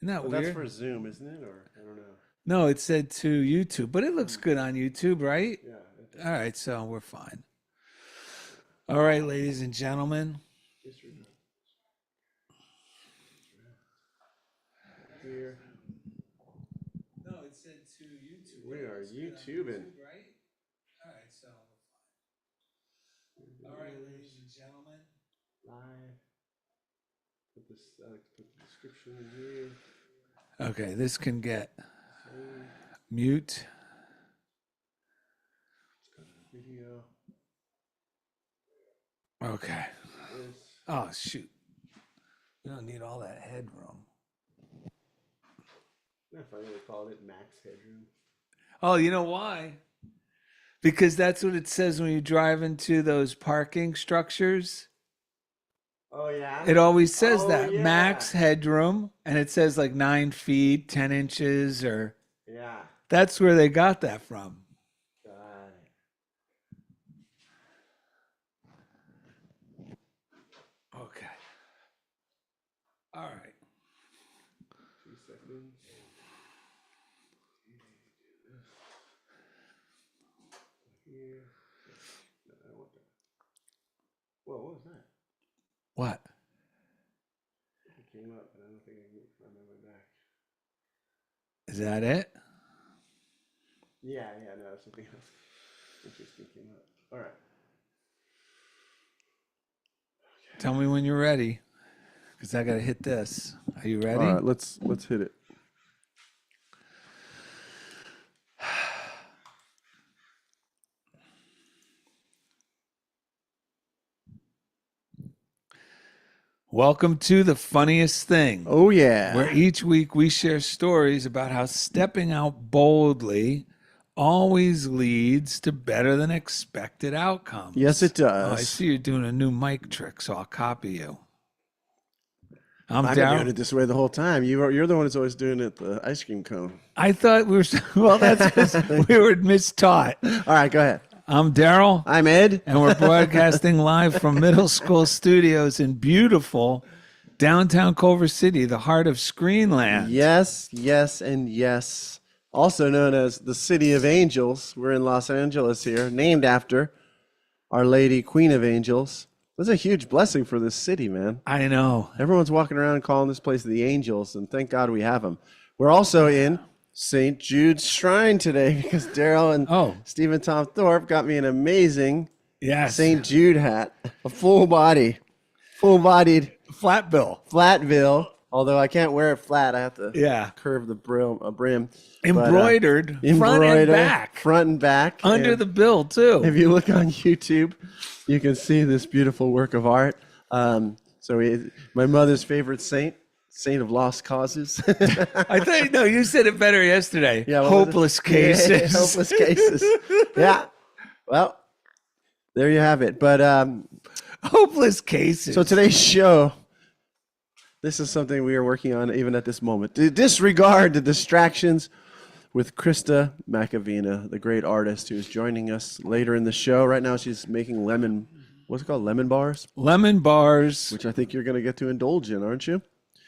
Isn't that But weird? that's for Zoom, isn't it? Or I don't know. No, it said to YouTube, but it looks good on YouTube, right? Yeah, it does. All right, so we're fine. All right, ladies and gentlemen. Disregard. Here. No, it said to YouTube. We are YouTubing. Right? All right, so we're fine. All right, ladies and gentlemen. Live. Put this. Put the description in here. Okay, this can get Save. mute. Video. Okay. This. Oh, shoot. We don't need all that headroom. Isn't that funny they called it max headroom? Oh, you know why? Because that's what it says when you drive into those parking structures. Oh yeah. It always says that yeah. max headroom, and it says like 9 feet, 10 inches, or Yeah. that's where they got that from. Got it. Okay. All right. 2 seconds. Here. No, I don't want that. Whoa, what was that? What? It came up, and I don't think I can find my way back. Is that it? Yeah, no, something else interesting came up. All right. Tell me when you're ready, because I got to hit this. Are you ready? All right, let's hit it. Welcome to The Funniest Thing, Oh yeah. where each week we share stories about how stepping out boldly always leads to better than expected outcomes. Yes, it Oh, I does. see you're doing a new mic trick, so I'll copy you. I'm I've been doing down. it this way the whole time. You're the one who's always doing it the ice cream cone. I thought we were, well, that's because we were mistaught. All right, go ahead. I'm Daryl. I'm Ed. And we're broadcasting live from middle school studios in beautiful downtown Culver City, the heart of Screenland. Yes, and yes. Also known as the City of Angels. We're in Los Angeles here, named after Our Lady, Queen of Angels. That's a huge blessing for this city, man. I know. Everyone's walking around calling this place the Angels, and thank God we have them. We're also in St. Jude's Shrine today because Daryl and Stephen Tom Thorpe got me an amazing St. Jude hat, a full-bodied flat bill. Although I can't wear it flat, I have to curve the brim. Embroidered, front and back. Front and back. Under the bill, too. If you look on YouTube, you can see this beautiful work of art. My mother's favorite saint of lost causes. I think, no, you said it better yesterday. Yeah, hopeless cases. Yeah, hopeless cases. Yeah. Well, there you have it. But hopeless cases. So today's show, this is something we are working on even at this moment. Disregard the distractions with Krista Machovina, the great artist who is joining us later in the show. Right now she's making what's it called? Lemon bars? Lemon bars. Which I think you're going to get to indulge in, aren't you?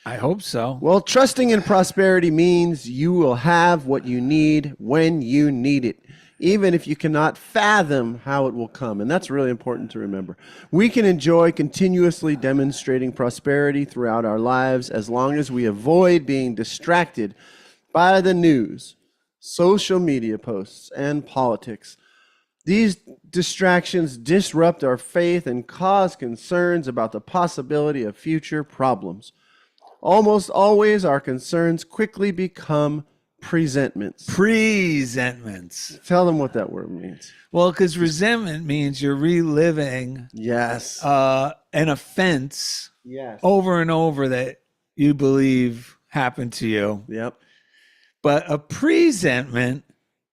I hope so. Well, trusting in prosperity means you will have what you need when you need it, even if you cannot fathom how it will come. And that's really important to remember. We can enjoy continuously demonstrating prosperity throughout our lives as long as we avoid being distracted by the news, social media posts, and politics. These distractions disrupt our faith and cause concerns about the possibility of future problems. Almost always, our concerns quickly become presentments. Tell them what that word means. Well, because resentment means you're reliving an offense over and over that you believe happened to you. Yep. But a presentment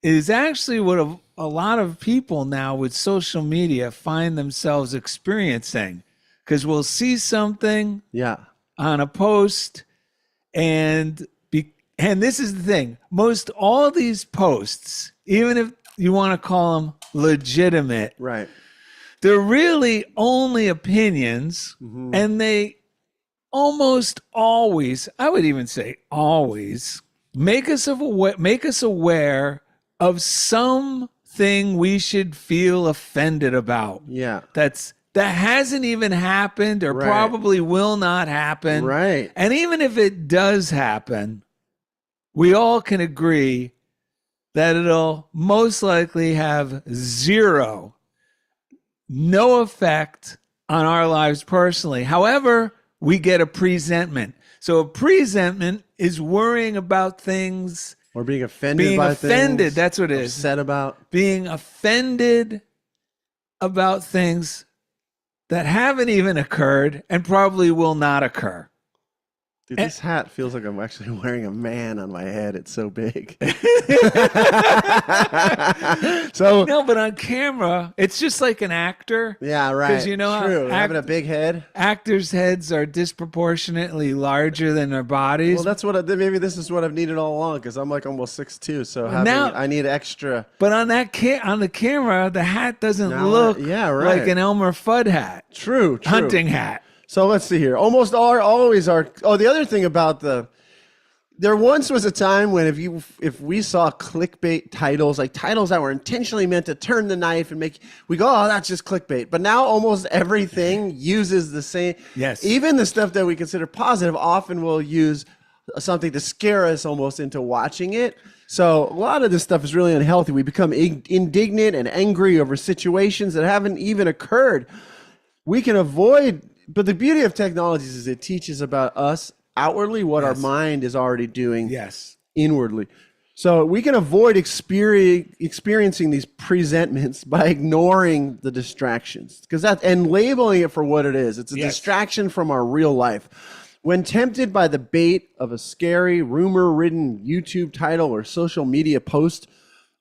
is actually what a lot of people now with social media find themselves experiencing, because we'll see something on a post, and this is the thing. Most all these posts, even if you want to call them legitimate, right, they're really only opinions, and they almost always, I would even say always, make us aware of something we should feel offended about. Yeah. That hasn't even happened or Right. probably will not happen. Right. And even if it does happen, we all can agree that it'll most likely have no effect on our lives personally. However, we get a presentment. So a presentment is worrying about things, Or being offended by offended. things. That's what it is. Upset about. Being offended about things that haven't even occurred and probably will not occur. Dude, this hat feels like I'm actually wearing a man on my head. It's so big. So No, but on camera, it's just like an actor. yeah, right. 'Cause you know how True. Having a big head. Actors' heads are disproportionately larger than their bodies. Well, that's what maybe this is what I've needed all along because I'm like almost 6'2", so I need extra. But on on the camera, the hat doesn't Now, look yeah, right. like an Elmer Fudd hat, True. hunting hat. So let's see here. Almost always are. Oh, the other thing about there once was a time when if we saw clickbait titles, like titles that were intentionally meant to turn the knife and we go, oh, that's just clickbait. But now almost everything uses the same. Yes. Even the stuff that we consider positive often will use something to scare us almost into watching it. So a lot of this stuff is really unhealthy. We become indignant and angry over situations that haven't even occurred. We can avoid. But the beauty of technologies is it teaches about us outwardly what our mind is already doing inwardly. So we can avoid experiencing these presentments by ignoring the distractions and labeling it for what it is. It's a distraction from our real life. When tempted by the bait of a scary, rumor-ridden YouTube title or social media post,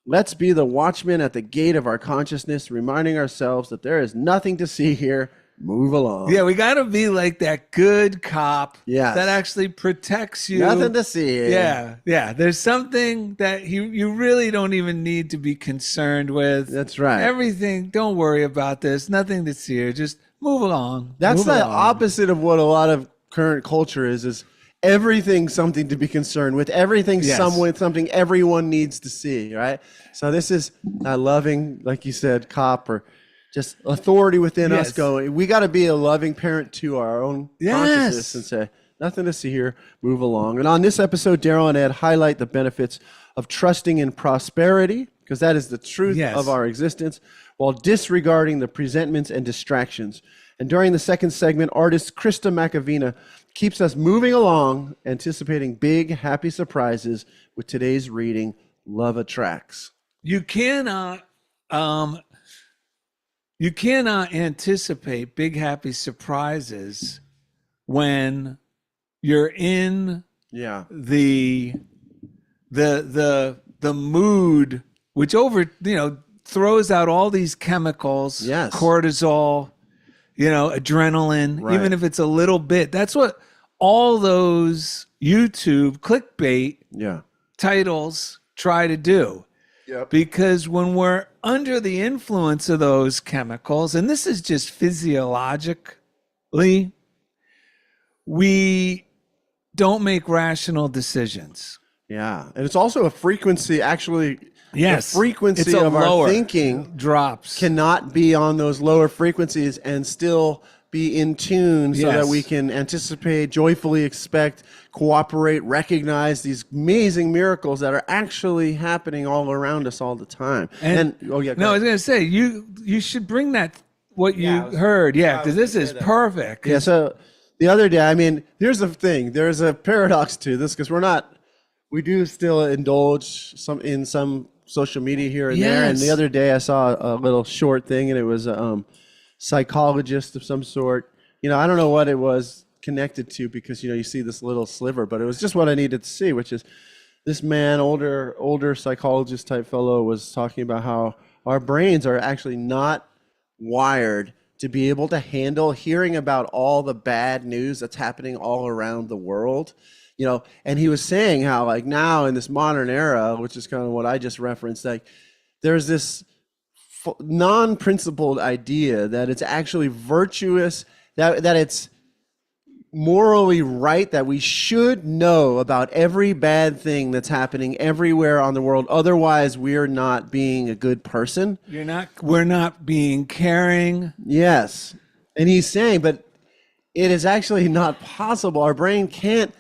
let's be the watchman at the gate of our consciousness, reminding ourselves that there is nothing to see here. Move along. Yeah, we got to be like that good cop that actually protects you. Nothing to see here. Yeah. There's something that you really don't even need to be concerned with. That's right. Everything, don't worry about this. Nothing to see here. Just move along. That's the opposite of what a lot of current culture is everything something to be concerned with. Everything something everyone needs to see, right? So this is a loving, like you said, cop or just authority within us going, we got to be a loving parent to our own consciousness and say, nothing to see here, move along. And on this episode, Daryl and Ed highlight the benefits of trusting in prosperity, because that is the truth of our existence, while disregarding the presentments and distractions. And during the second segment, artist Krista Machovina keeps us moving along, anticipating big, happy surprises with today's reading, Love Attracts. You cannot anticipate big happy surprises when you're in the mood, which throws out all these chemicals, cortisol, adrenaline, even if it's a little bit. That's what all those YouTube clickbait titles try to do. Yep. Because when we're under the influence of those chemicals, and this is just physiologically, we don't make rational decisions. Yeah. And it's also a frequency, actually. Yes. The frequency of our thinking drops. Cannot be on those lower frequencies and still be in tune so that we can anticipate, joyfully expect, cooperate, recognize these amazing miracles that are actually happening all around us all the time. I was going to say, you should bring that, what you heard. Yeah, because this is perfect. Yeah, so the other day, here's the thing. There's a paradox to this because we do still indulge in some social media here and there. And the other day I saw a little short thing and it was psychologist of some sort. I don't know what it was connected to because, you see this little sliver, but it was just what I needed to see, which is this man, older psychologist type fellow was talking about how our brains are actually not wired to be able to handle hearing about all the bad news that's happening all around the world. And he was saying how now in this modern era, which is kind of what I just referenced, there's this non-principled idea that it's actually virtuous, that it's morally right that we should know about every bad thing that's happening everywhere on the world. Otherwise, we're not being a good person. We're not being caring. Yes. And he's saying, but it is actually not possible. Our brain can't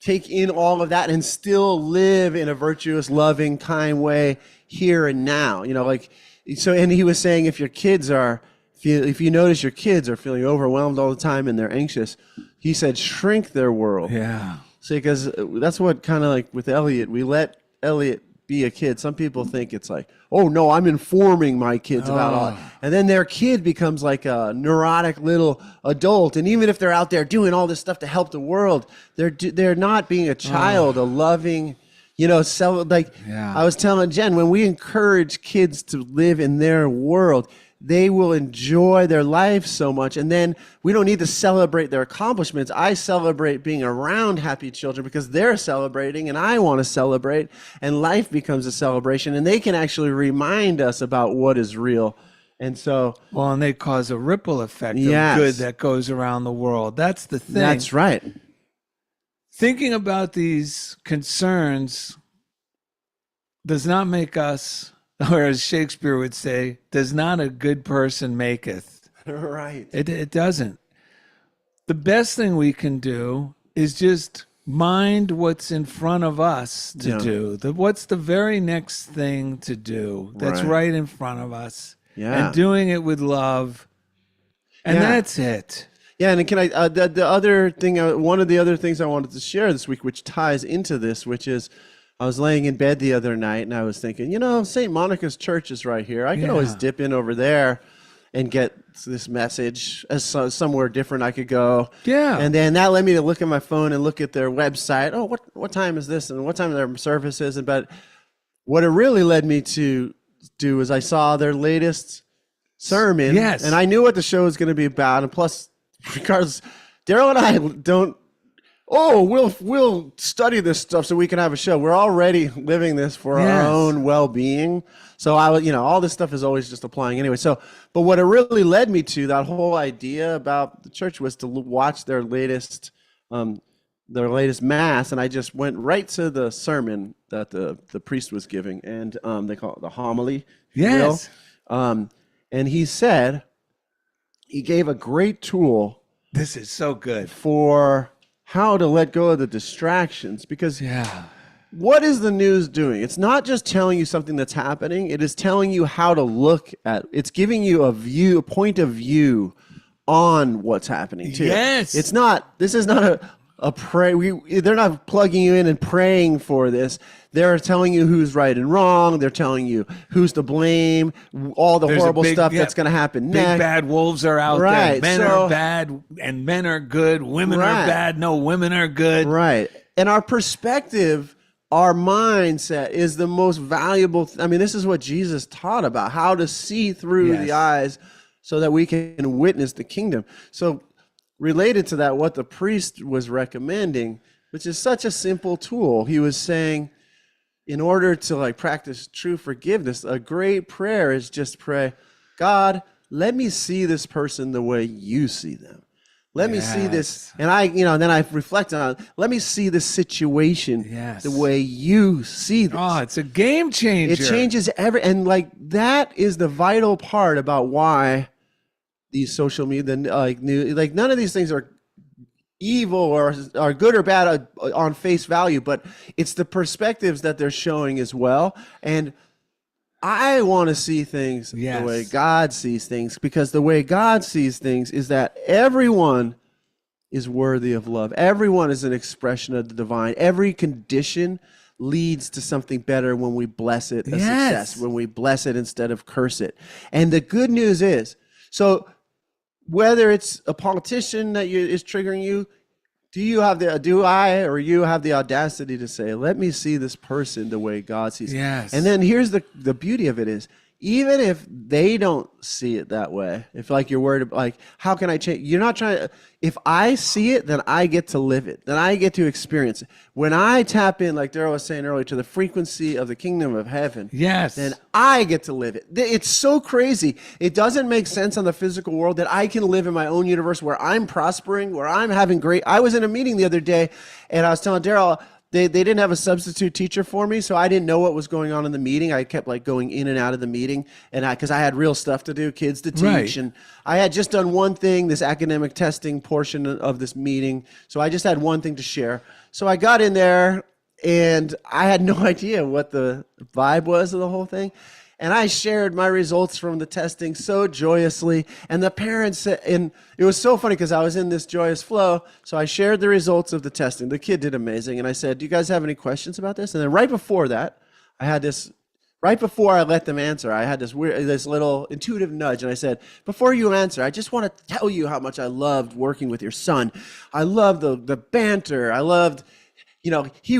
take in all of that and still live in a virtuous, loving, kind way here and now. And he was saying if you notice your kids are feeling overwhelmed all the time and they're anxious, he said shrink their world. Yeah. See, because that's what kind of like with Elliot, we let Elliot be a kid. Some people think it's like, oh no, I'm informing my kids about all that. And then their kid becomes like a neurotic little adult. And even if they're out there doing all this stuff to help the world, they're not being a child, a loving, I was telling Jen, when we encourage kids to live in their world, they will enjoy their life so much. And then we don't need to celebrate their accomplishments. I celebrate being around happy children because they're celebrating and I want to celebrate. And life becomes a celebration. And they can actually remind us about what is real. And so... Well, and they cause a ripple effect yes. of good that goes around the world. That's the thing. That's right. Thinking about these concerns does not make us... Or as Shakespeare would say, does not a good person maketh. Right. It doesn't. The best thing we can do is just mind what's in front of us to do. What's the very next thing to do that's right in front of us. Yeah. And doing it with love. And that's it. Yeah, and can I, the other thing, one of the other things I wanted to share this week, which ties into this, which is, I was laying in bed the other night and I was thinking, St. Monica's church is right here. I can always dip in over there and get this message as somewhere different I could go. Yeah. And then that led me to look at my phone and look at their website. Oh, what time is this? And what time their service is? But what it really led me to do is I saw their latest sermon. Yes. And I knew what the show was going to be about. And plus, because Daryl and I don't, we'll study this stuff so we can have a show. We're already living this for our own well-being. So all this stuff is always just applying anyway. So, but what it really led me to, that whole idea about the church, was to watch their latest mass, and I just went right to the sermon that the priest was giving, and they call it the homily. Yes. And he gave a great tool. This is so good. For how to let go of the distractions, because what is the news doing? It's not just telling you something that's happening. It is telling you how to look at it. It's giving you a point of view on what's happening too. Yes. This is not a pray. They're not plugging you in and praying for this. They're telling you who's right and wrong. They're telling you who's to blame, all the horrible stuff that's going to happen next. Big bad wolves are out there. Men are bad and men are good. Women are bad. No, women are good. Right. And our perspective, our mindset is the most valuable. This is what Jesus taught about, how to see through the eyes so that we can witness the kingdom. So related to that, what the priest was recommending, which is such a simple tool, he was saying, in order to practice true forgiveness, a great prayer is just pray, God, let me see this person the way you see them. Let me see this, and then I reflect on it. Let me see this situation the way you see this. Oh, it's a game changer. It changes and that is the vital part about why these social media, none of these things are evil or are good or bad on face value, but it's the perspectives that they're showing as well. And I want to see things the way God sees things, because the way God sees things is that everyone is worthy of love. Everyone is an expression of the divine. Every condition leads to something better when we bless it, success, when we bless it instead of curse it. And the good news is, so whether it's a politician that is triggering you, do I or you have the audacity to say, let me see this person the way God sees it? Yes. And then here's the beauty of it is, even if they don't see it that way, if like you're worried about, like, how can I change? You're not trying to, if I see it, then I get to live it. Then I get to experience it. When I tap in, like Daryl was saying earlier, to the frequency of the kingdom of heaven, Yes. then I get to live it. It's so crazy. It doesn't make sense on the physical world that I can live in my own universe where I'm prospering, where I'm having great. I was in a meeting the other day and I was telling Daryl, they didn't have a substitute teacher for me, so I didn't know what was going on in the meeting. I kept like going in and out of the meeting, and because I had real stuff to do, kids to teach, Right. and I had just done one thing, this academic testing portion of this meeting, so I just had one thing to share. So I got in there, and I had no idea what the vibe was of the whole thing. And I shared my results from the testing so joyously. And the parents, and it was so funny because I was in this joyous flow. So I shared the results of the testing. The kid did amazing. And I said, do you guys have any questions about this? And then right before that, right before I let them answer, I had this little intuitive nudge. And I said, before you answer, I just want to tell you how much I loved working with your son. I loved the banter. I loved, he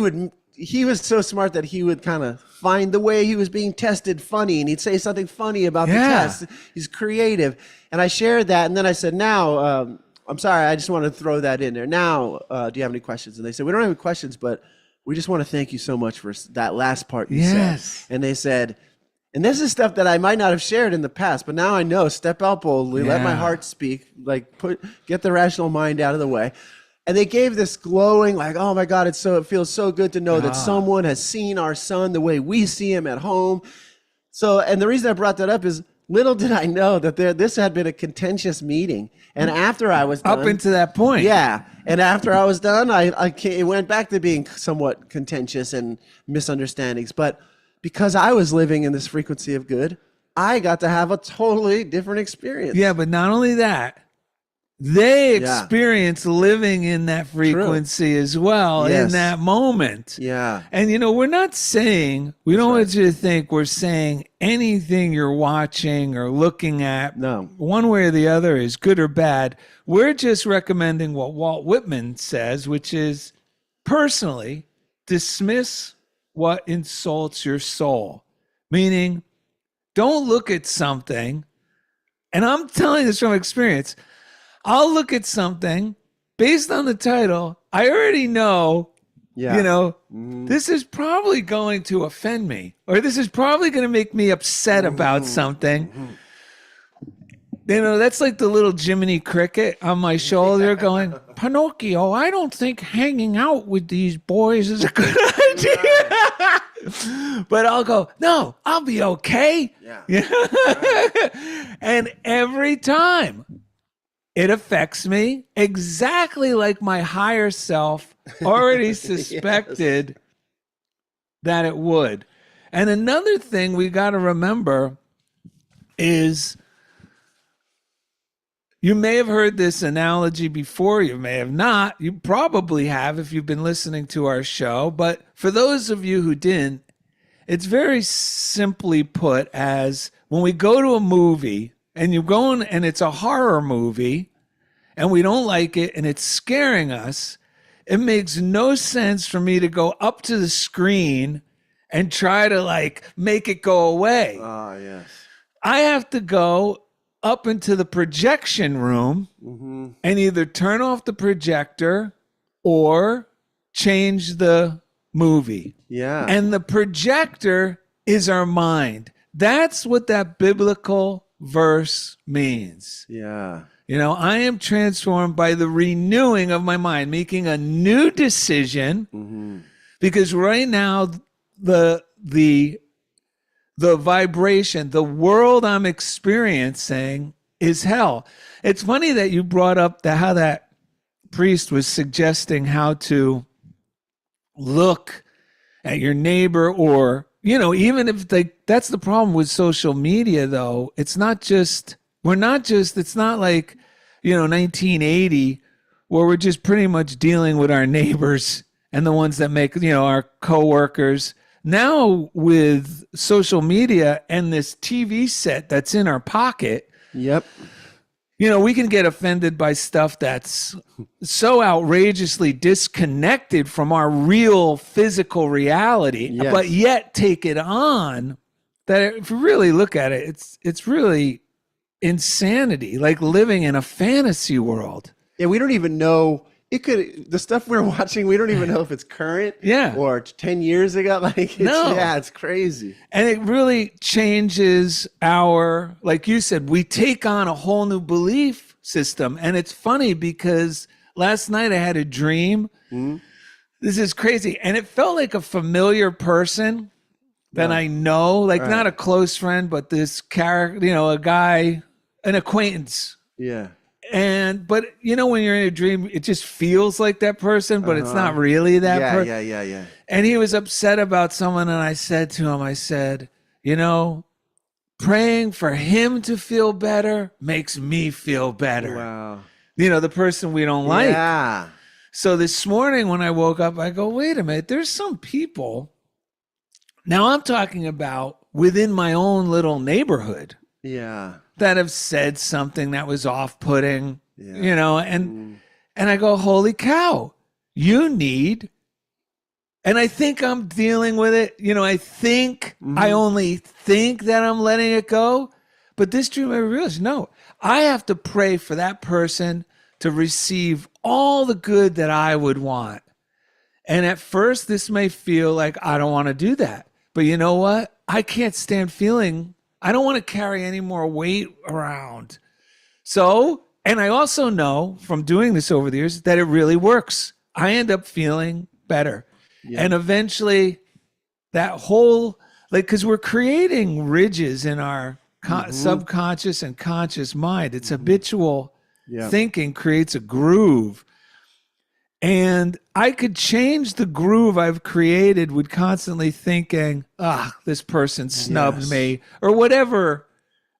was so smart that he would kind of find the way he was being tested funny, and he'd say something funny about the test. He's creative. And I shared that, and then I said, now, I'm sorry, I just want to throw that in there. Now, do you have any questions? And they said, we don't have any questions, but we just want to thank you so much for that last part you said. And they said, and this is stuff that I might not have shared in the past, but now I know, step out boldly, let my heart speak, like get the rational mind out of the way. And they gave this glowing, like, oh my God, it feels so good to know that someone has seen our son the way we see him at home. So, and the reason I brought that up is little did I know that this had been a contentious meeting. And after I was done, up into that point. Yeah. And after I was done, it went back to being somewhat contentious and misunderstandings. But because I was living in this frequency of good, I got to have a totally different experience. Yeah, but not only that, they experience living in that frequency as well in that moment. Yeah. And, we're not saying, we don't want you to think we're saying anything you're watching or looking at, one way or the other, is good or bad. We're just recommending what Walt Whitman says, which is, personally, dismiss what insults your soul. Meaning, don't look at something, and I'm telling this from experience, I'll look at something based on the title. I already know, this is probably going to offend me, or this is probably going to make me upset about something. That's like the little Jiminy Cricket on my shoulder going, Pinocchio, I don't think hanging out with these boys is a good idea. But I'll go, no, I'll be okay. Yeah. And every time, it affects me exactly like my higher self already suspected that it would. And another thing we got to remember is, you may have heard this analogy before, you may have not. You probably have if you've been listening to our show. But for those of you who didn't, it's very simply put as, when we go to a movie, and you're going, and it's a horror movie, and we don't like it, and it's scaring us, it makes no sense for me to go up to the screen and try to make it go away. Yes. I have to go up into the projection room and either turn off the projector or change the movie. Yeah. And the projector is our mind. That's what that biblical verse means. Yeah. I am transformed by the renewing of my mind, making a new decision, because right now the vibration, the world I'm experiencing is hell. It's funny that you brought up how that priest was suggesting how to look at your neighbor, or even if that's the problem with social media, though. It's not like 1980 where we're just pretty much dealing with our neighbors and the ones that make our coworkers. Now with social media and this TV set that's in our pocket, we can get offended by stuff that's so outrageously disconnected from our real physical reality, but yet take it on that if you really look at it, it's really insanity, like living in a fantasy world. Yeah, we don't even know. The stuff we're watching, we don't even know if it's current or 10 years ago. Like, it's crazy. And it really changes like you said, we take on a whole new belief system. And it's funny because last night I had a dream. Mm-hmm. This is crazy. And it felt like a familiar person that I know, like not a close friend, but this character, a guy, an acquaintance. Yeah. But when you're in a dream, it just feels like that person, but it's not really that person. Yeah. And he was upset about someone. And I said to him, praying for him to feel better makes me feel better. Wow. The person we don't like. Yeah. So this morning when I woke up, I go, wait a minute, there's some people. Now I'm talking about within my own little neighborhood. Yeah. That have said something that was off-putting, and I go, holy cow, and I think I'm dealing with it. I think I only think that I'm letting it go, but this dream I realized, no, I have to pray for that person to receive all the good that I would want. And at first this may feel like I don't want to do that, but you know what? I can't stand feeling I don't want to carry any more weight around. So, and I also know from doing this over the years that it really works. I end up feeling better. Yeah. And eventually that whole, because we're creating ridges in our subconscious and conscious mind. It's habitual thinking creates a groove. And I could change the groove I've created with constantly thinking, this person snubbed me, or whatever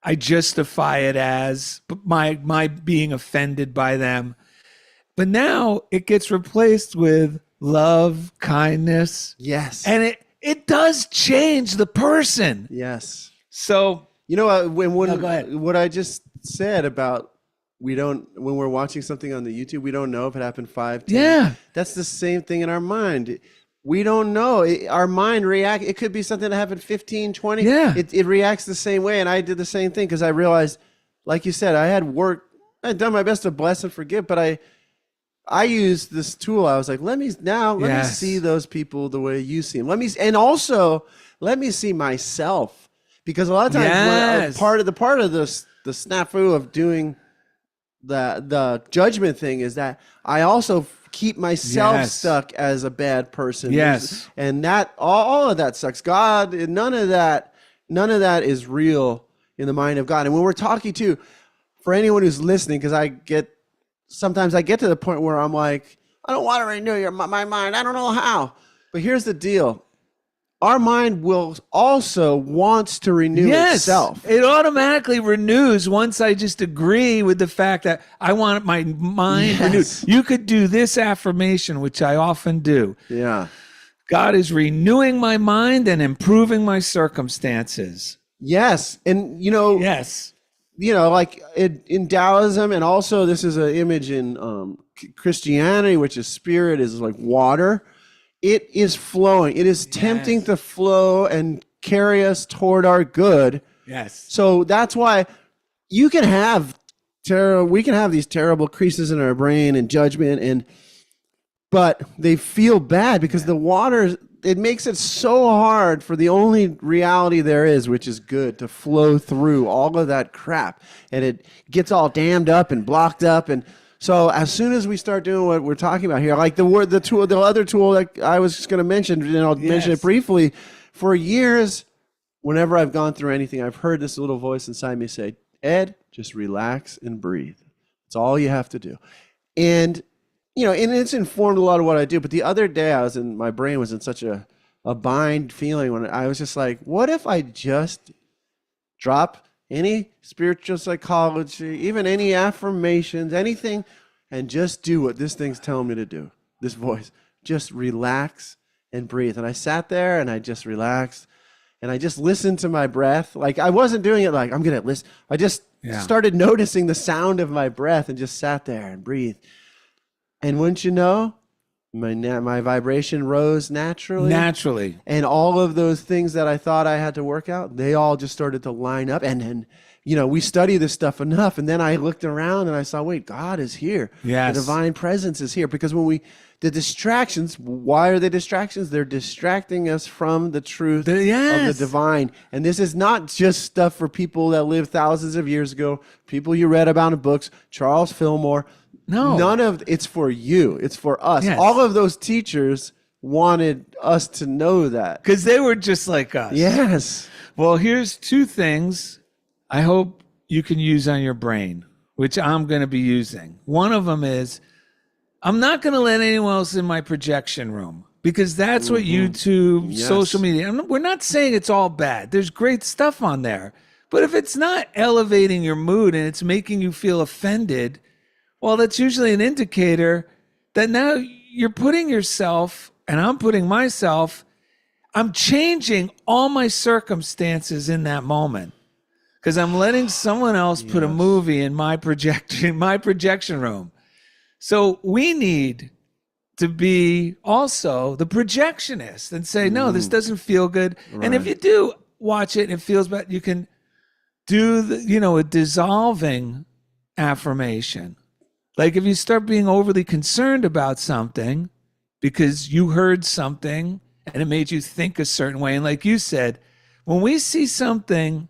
I justify it as, my being offended by them. But now it gets replaced with love, kindness. Yes. And it does change the person. Yes. So, go ahead. What I just said about when we're watching something on the YouTube, we don't know if it happened 5, 10. Yeah. That's the same thing in our mind. We don't know. Our mind reacts. It could be something that happened 15, 20. Yeah. It reacts the same way. And I did the same thing because I realized, like you said, I had done my best to bless and forgive, but I used this tool. I was like, let me see those people the way you see them. Let me see myself. Because a lot of times part of the snafu of doing the judgment thing is that I also keep myself stuck as a bad person. Yes. And that all of that sucks. God, none of that is real in the mind of God. And when we're talking to, for anyone who's listening, because sometimes I get to the point where I'm like, I don't want to renew my mind. I don't know how. But here's the deal. Our mind wants to renew itself. It automatically renews once I just agree with the fact that I want my mind renewed. You could do this affirmation, which I often do. Yeah. God is renewing my mind and improving my circumstances. Yes. And, like in Taoism, and also this is an image in Christianity, which is spirit is like water. It is flowing. It is tempting to flow and carry us toward our good. Yes. So that's why we can have these terrible creases in our brain and judgment, but they feel bad because the water, it makes it so hard for the only reality there is, which is good, to flow through all of that crap. And it gets all dammed up and blocked up. And so as soon as we start doing what we're talking about here, like the other tool that I was just going to mention, and I'll mention it briefly, for years, whenever I've gone through anything, I've heard this little voice inside me say, Ed, just relax and breathe. That's all you have to do. And, and it's informed a lot of what I do. But the other day my brain was in such a bind feeling when I was just like, what if I just drop any spiritual psychology, even any affirmations, anything, and just do what this thing's telling me to do. This voice, just relax and breathe. And I sat there and I just relaxed and I just listened to my breath. Like I wasn't doing it like I'm going to listen. I just started noticing the sound of my breath and just sat there and breathed. And wouldn't you know, my vibration rose naturally. and all of those things that I thought I had to work out, they all just started to line up. And then, we study this stuff enough, and then I looked around and I saw, wait, God is here. Yes. The divine presence is here. Because the distractions, why are they distractions? They're distracting us from the truth of the divine. And this is not just stuff for people that lived thousands of years ago, people you read about in books, Charles Fillmore. No. None of it's for you. It's for us. Yes. All of those teachers wanted us to know that. Because they were just like us. Yes. Well, here's two things I hope you can use on your brain, which I'm going to be using. One of them is, I'm not going to let anyone else in my projection room, because that's what YouTube, social media, we're not saying it's all bad. There's great stuff on there. But if it's not elevating your mood and it's making you feel offended, well, that's usually an indicator that now you're putting yourself, and I'm putting myself, I'm changing all my circumstances in that moment. Because I'm letting someone else put a movie in my projection room. So we need to be also the projectionist and say, no, this doesn't feel good. Right. And if you do watch it and it feels bad, you can do a dissolving affirmation. Like if you start being overly concerned about something because you heard something and it made you think a certain way. And like you said, when we see something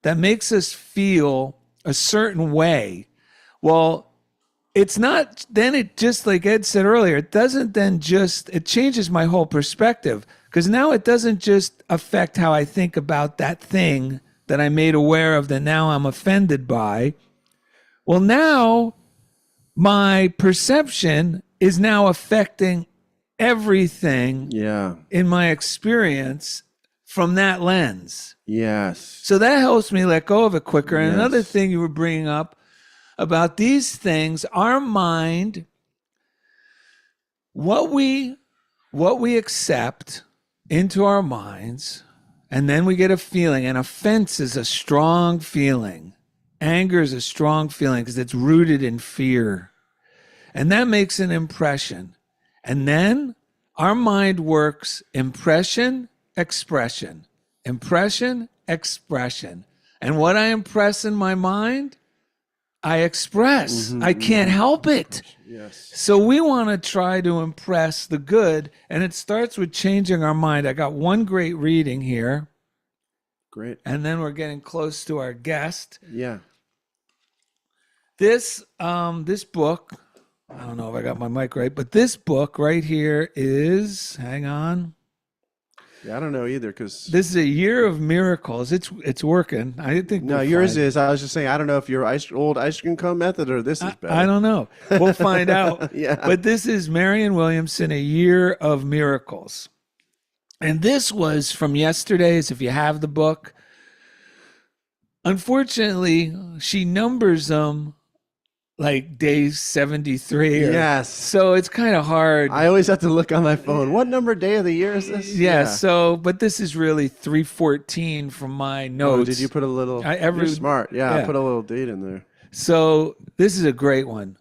that makes us feel a certain way, well, it's not, then it just, like Ed said earlier, it doesn't then just, it changes my whole perspective. Because now it doesn't just affect how I think about that thing that I made aware of that now I'm offended by. Well, now my perception is now affecting everything in my experience from that lens. Yes. So that helps me let go of it quicker. And another thing you were bringing up about these things, our mind, what we accept into our minds, and then we get a feeling. And offense is a strong feeling. Anger is a strong feeling because it's rooted in fear. And that makes an impression. And then our mind works impression, expression. Impression, expression. And what I impress in my mind, I express. I can't help it. Yes. So we want to try to impress the good, and it starts with changing our mind. I got one great reading here. Great. And then we're getting close to our guest. Yeah. This book, I don't know if I got my mic right, but this book right here is, hang on. Yeah, I don't know either, because this is a year of miracles. It's working. I think no, yours is. I was just saying, I don't know if your old ice cream cone method or this is better. I don't know. We'll find out. Yeah. But this is Marianne Williamson, A Year of Miracles. And this was from yesterday's, if you have the book. Unfortunately, she numbers them like day 73. Yes. So it's kind of hard. I always have to look on my phone. What number day of the year is this? Yeah. So, but this is really 314 from my notes. Oh, did you put a little? You're smart. Yeah, I put a little date in there. So this is a great one.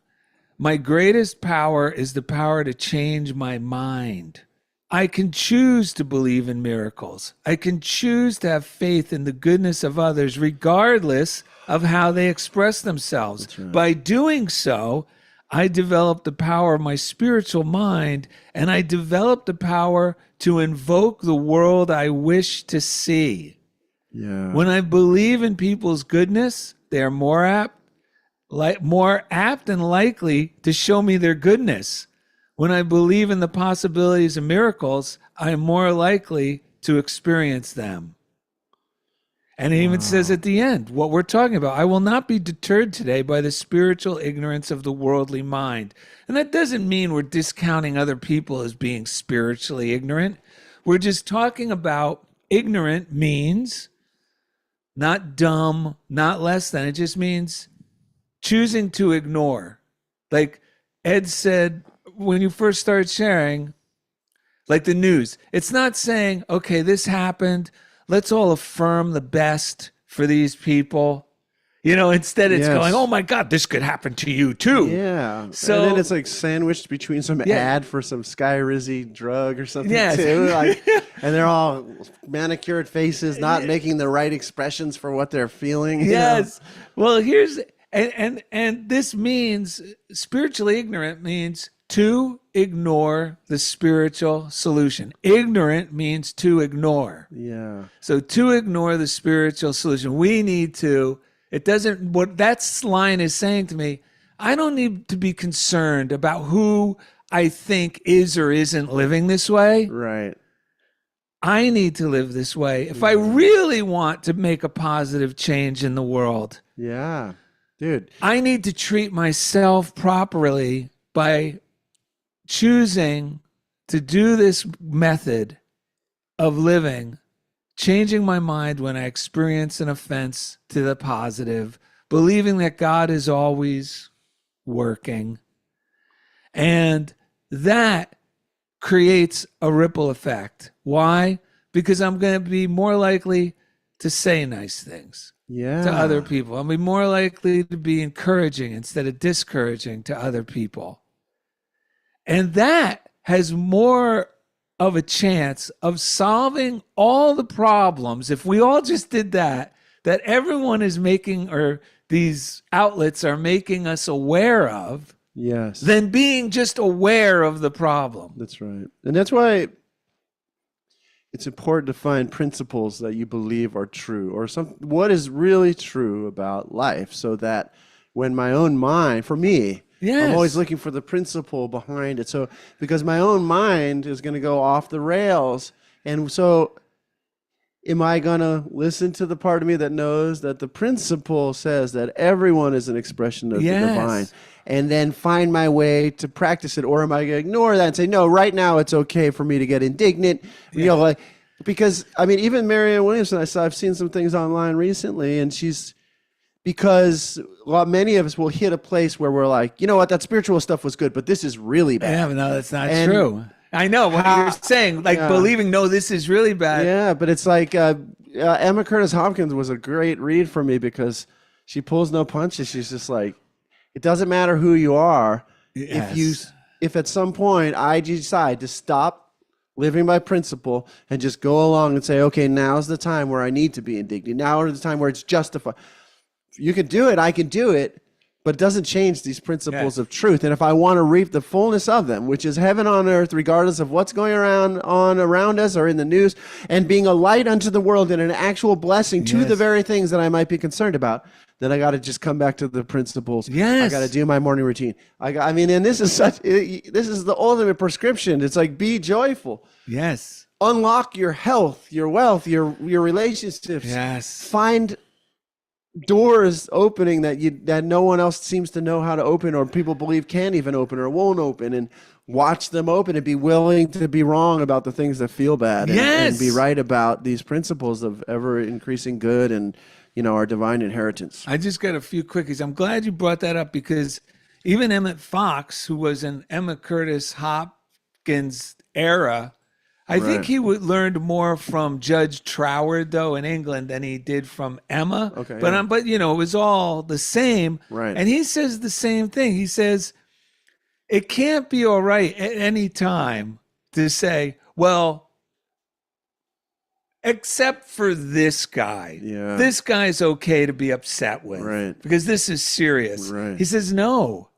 My greatest power is the power to change my mind. I can choose to believe in miracles. I can choose to have faith in the goodness of others, regardless of how they express themselves. Right. By doing so, I develop the power of my spiritual mind, and I develop the power to invoke the world I wish to see. Yeah. When I believe in people's goodness, they are more apt and likely to show me their goodness. When I believe in the possibilities of miracles, I am more likely to experience them. And it even says at the end, what we're talking about, I will not be deterred today by the spiritual ignorance of the worldly mind. And that doesn't mean we're discounting other people as being spiritually ignorant. We're just talking about ignorant means not dumb, not less than. It just means choosing to ignore. Like Ed said, when you first started sharing, like the news, it's not saying, okay, this happened. Let's all affirm the best for these people. Instead it's Yes. going, oh my God, this could happen to you too. Yeah. So- and then it's like sandwiched between some Yeah. ad for some Sky Rizzy drug or something Yes. too. And they're all manicured faces, not making the right expressions for what they're feeling. Yes. Well, and this means spiritually ignorant means to ignore the spiritual solution. Ignorant means to ignore. Yeah. So to ignore the spiritual solution, we need to, what that line is saying to me, I don't need to be concerned about who I think is or isn't living this way. Right. I need to live this way. If I really want to make a positive change in the world, Yeah. Dude. I need to treat myself properly by choosing to do this method of living, changing my mind when I experience an offense to the positive, believing that God is always working. And that creates a ripple effect. Why? Because I'm going to be more likely to say nice things Yeah. to other people. I'll be more likely to be encouraging instead of discouraging to other people. And that has more of a chance of solving all the problems. If we all just did that everyone is making, or these outlets are making us aware of, Yes. than being just aware of the problem. That's right. And that's why it's important to find principles that you believe are true, or what is really true about life, so that when my own mind, for me, I'm always looking for the principle behind it. So because my own mind is going to go off the rails, and so am I going to listen to the part of me that knows that the principle says that everyone is an expression of the divine, and then find my way to practice it? Or am I going to ignore that and say, no, right now it's okay for me to get indignant? Because even Marianne Williamson, I've seen some things online recently, and because many of us will hit a place where we're like, you know what, that spiritual stuff was good, but this is really bad. Yeah, but no, that's not true. I know what you're saying, believing, no, this is really bad. Yeah, but it's like Emma Curtis Hopkins was a great read for me, because she pulls no punches. She's just like, it doesn't matter who you are. Yes. If at some point I decide to stop living by principle and just go along and say, okay, now's the time where I need to be indignant. Now is the time where it's justified. You can do it, I can do it, but it doesn't change these principles of truth. And if I want to reap the fullness of them, which is heaven on earth, regardless of what's going around us or in the news, and being a light unto the world and an actual blessing to the very things that I might be concerned about, then I got to just come back to the principles. Yes. I got to do my morning routine. And this is the ultimate prescription. It's like, be joyful. Yes. Unlock your health, your wealth, your relationships. Yes. Find doors opening that no one else seems to know how to open, or people believe can't even open or won't open, and watch them open, and be willing to be wrong about the things that feel bad, and be right about these principles of ever increasing good and our divine inheritance. I just got a few quickies. I'm glad you brought that up, because even Emmett Fox, who was in Emma Curtis Hopkins era, I think he learned more from Judge Troward, though, in England than he did from Emma. Okay, but it was all the same. Right. And he says the same thing. He says, it can't be all right at any time to say, well, except for this guy. Yeah. This guy's okay to be upset with. Right. Because this is serious. Right. He says, no.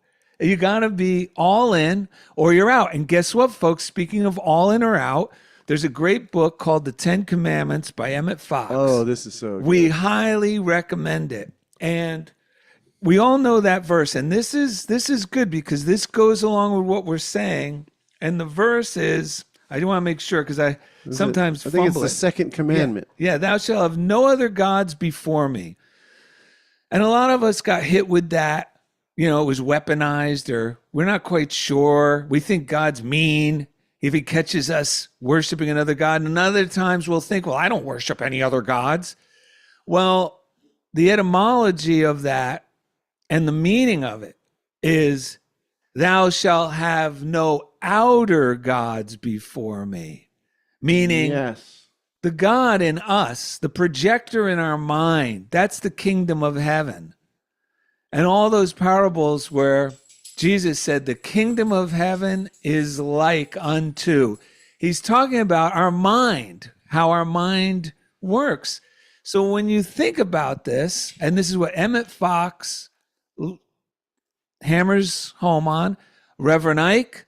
You got to be all in or you're out. And guess what, folks? Speaking of all in or out, there's a great book called The 10 Commandments by Emmett Fox. Oh, this is so good. We highly recommend it. And we all know that verse. And this is good, because this goes along with what we're saying. And the verse is, I do want to make sure, because I sometimes think it's fumble the it. second commandment. Yeah, thou shalt have no other gods before me. And a lot of us got hit with that. It was weaponized, or we're not quite sure. We think God's mean if he catches us worshiping another god. And other times we'll think, well, I don't worship any other gods. Well, the etymology of that and the meaning of it is, thou shalt have no outer gods before me. Meaning, Yes. the God in us, the projector in our mind, that's the kingdom of heaven. And all those parables where Jesus said, the kingdom of heaven is like unto. He's talking about our mind, how our mind works. So when you think about this, and this is what Emmett Fox hammers home on, Reverend Ike,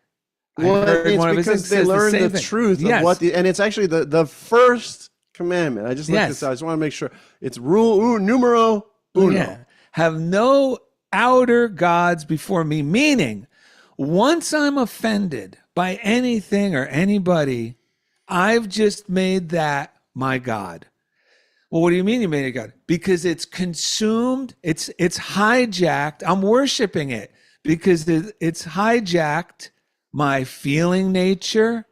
Well, it's because they learn the truth of what and it's actually the first commandment. I just looked this out. I just want to make sure it's rule numero uno. Yeah. Have no outer gods before me, meaning once I'm offended by anything or anybody, I've just made that my God. Well, what do you mean you made it God? Because it's consumed, it's hijacked. I'm worshiping it because it's hijacked my feeling nature,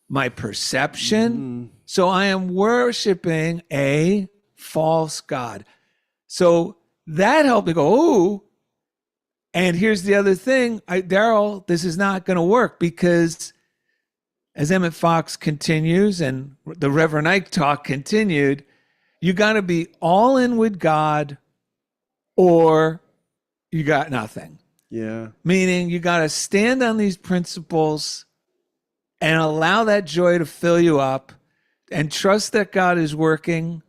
my perception. So I am worshiping a false God. So that helped me go, ooh. And here's the other thing, Daryl, this is not going to work because as Emmett Fox continues and the Reverend Ike talk continued, you got to be all in with God or you got nothing. Yeah. Meaning you got to stand on these principles and allow that joy to fill you up and trust that God is working.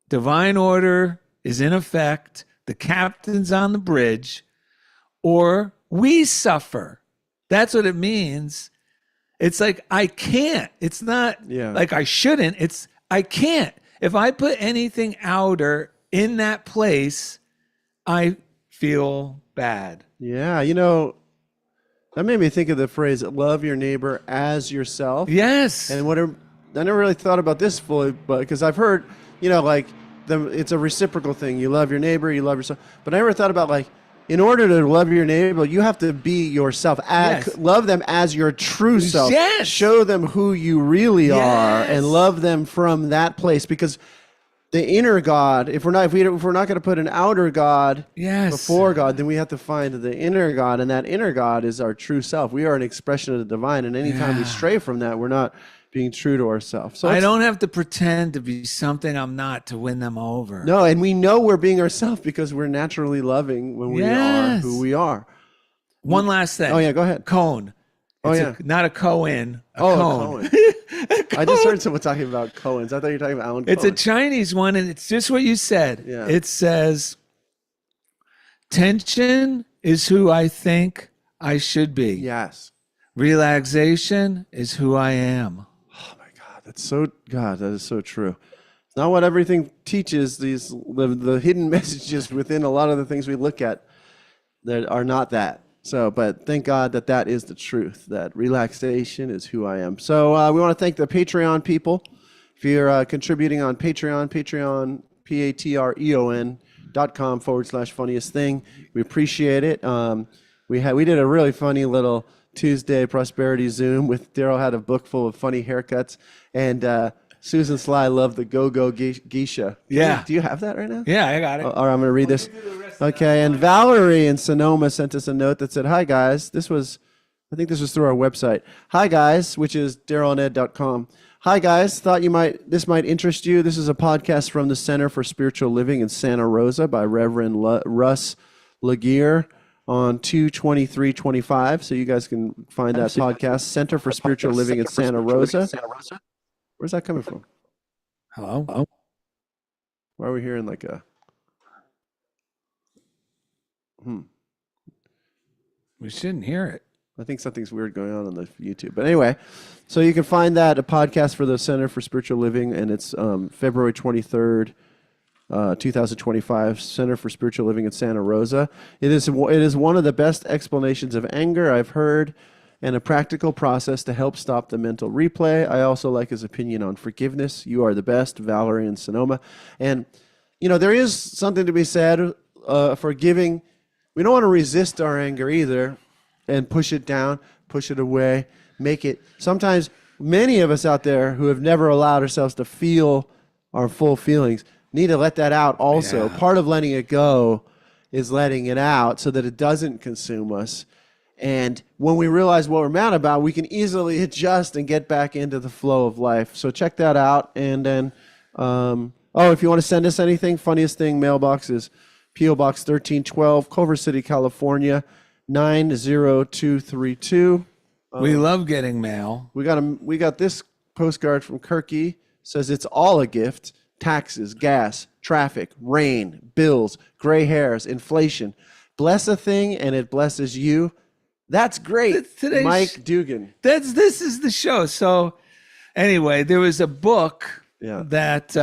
Divine order is in effect. The captain's on the bridge, or we suffer. That's what it means. It's like, I can't. It's not like I shouldn't. It's I can't. If I put anything outer in that place, I feel bad. Yeah, you know, that made me think of the phrase, love your neighbor as yourself. Yes. And I never really thought about this fully, but because I've heard, you know, like it's a reciprocal thing. You love your neighbor, you love yourself. But I never thought about like, in order to love your neighbor, you have to be yourself. Love them as your true self. Yes. Show them who you really are and love them from that place. Because the inner God, if we're not going to put an outer God before God, then we have to find the inner God, and that inner God is our true self. We are an expression of the divine, and anytime we stray from that, we're not being true to ourselves. So I don't have to pretend to be something I'm not to win them over. No, and we know we're being ourselves because we're naturally loving when we are who we are. One last thing. Oh yeah, go ahead. Cone. Not a Cohen. Cone. I just heard someone talking about Cohens. I thought you were talking about Alan Cohen. It's a Chinese one, and it's just what you said. Yeah. It says, tension is who I think I should be. Yes. Relaxation is who I am. Oh my God, that is so true. It's not what everything teaches. The hidden messages within a lot of the things we look at that are not that. So, but thank God that is the truth, that relaxation is who I am. So we want to thank the Patreon people. If you're contributing on Patreon, patreon.com/funniest thing. We appreciate it. We did a really funny little Tuesday prosperity Zoom with Daryl had a book full of funny haircuts, and Susan Sly loved the Go-Go Geisha. Yeah. Do you have that right now? Yeah, I got it. All right, I'm going to read this. Okay, and Valerie in Sonoma sent us a note that said, "Hi guys, I think this was through our website. Hi guys," which is darylanded.com. "Hi guys, thought this might interest you. This is a podcast from the Center for Spiritual Living in Santa Rosa by Reverend Russ Laguerre on 2/23/25. So you guys can find that podcast, Center for Spiritual Living in Santa Rosa. Where's that coming from? Hello? Why are we hearing like a... We shouldn't hear it. I think something's weird going on the YouTube. But anyway, so you can find that, a podcast for the Center for Spiritual Living, and it's February 23rd, 2025, Center for Spiritual Living in Santa Rosa. It is one of the best explanations of anger I've heard, and a practical process to help stop the mental replay. I also like his opinion on forgiveness. You are the best, Valerie in Sonoma. And, you know, there is something to be said for giving. We don't want to resist our anger either and push it down, push it away, make it. Sometimes many of us out there who have never allowed ourselves to feel our full feelings need to let that out also. Yeah. Part of letting it go is letting it out so that it doesn't consume us. And when we realize what we're mad about, we can easily adjust and get back into the flow of life. So check that out. And then, if you want to send us anything, funniest thing mailbox is P.O. Box 1312, Culver City, California, 90232. We love getting mail. We got this postcard from Kirky. Says it's all a gift. Taxes, gas, traffic, rain, bills, gray hairs, inflation. Bless a thing and it blesses you. That's great. Today's Mike Dugan. This is the show. So anyway, there was a book that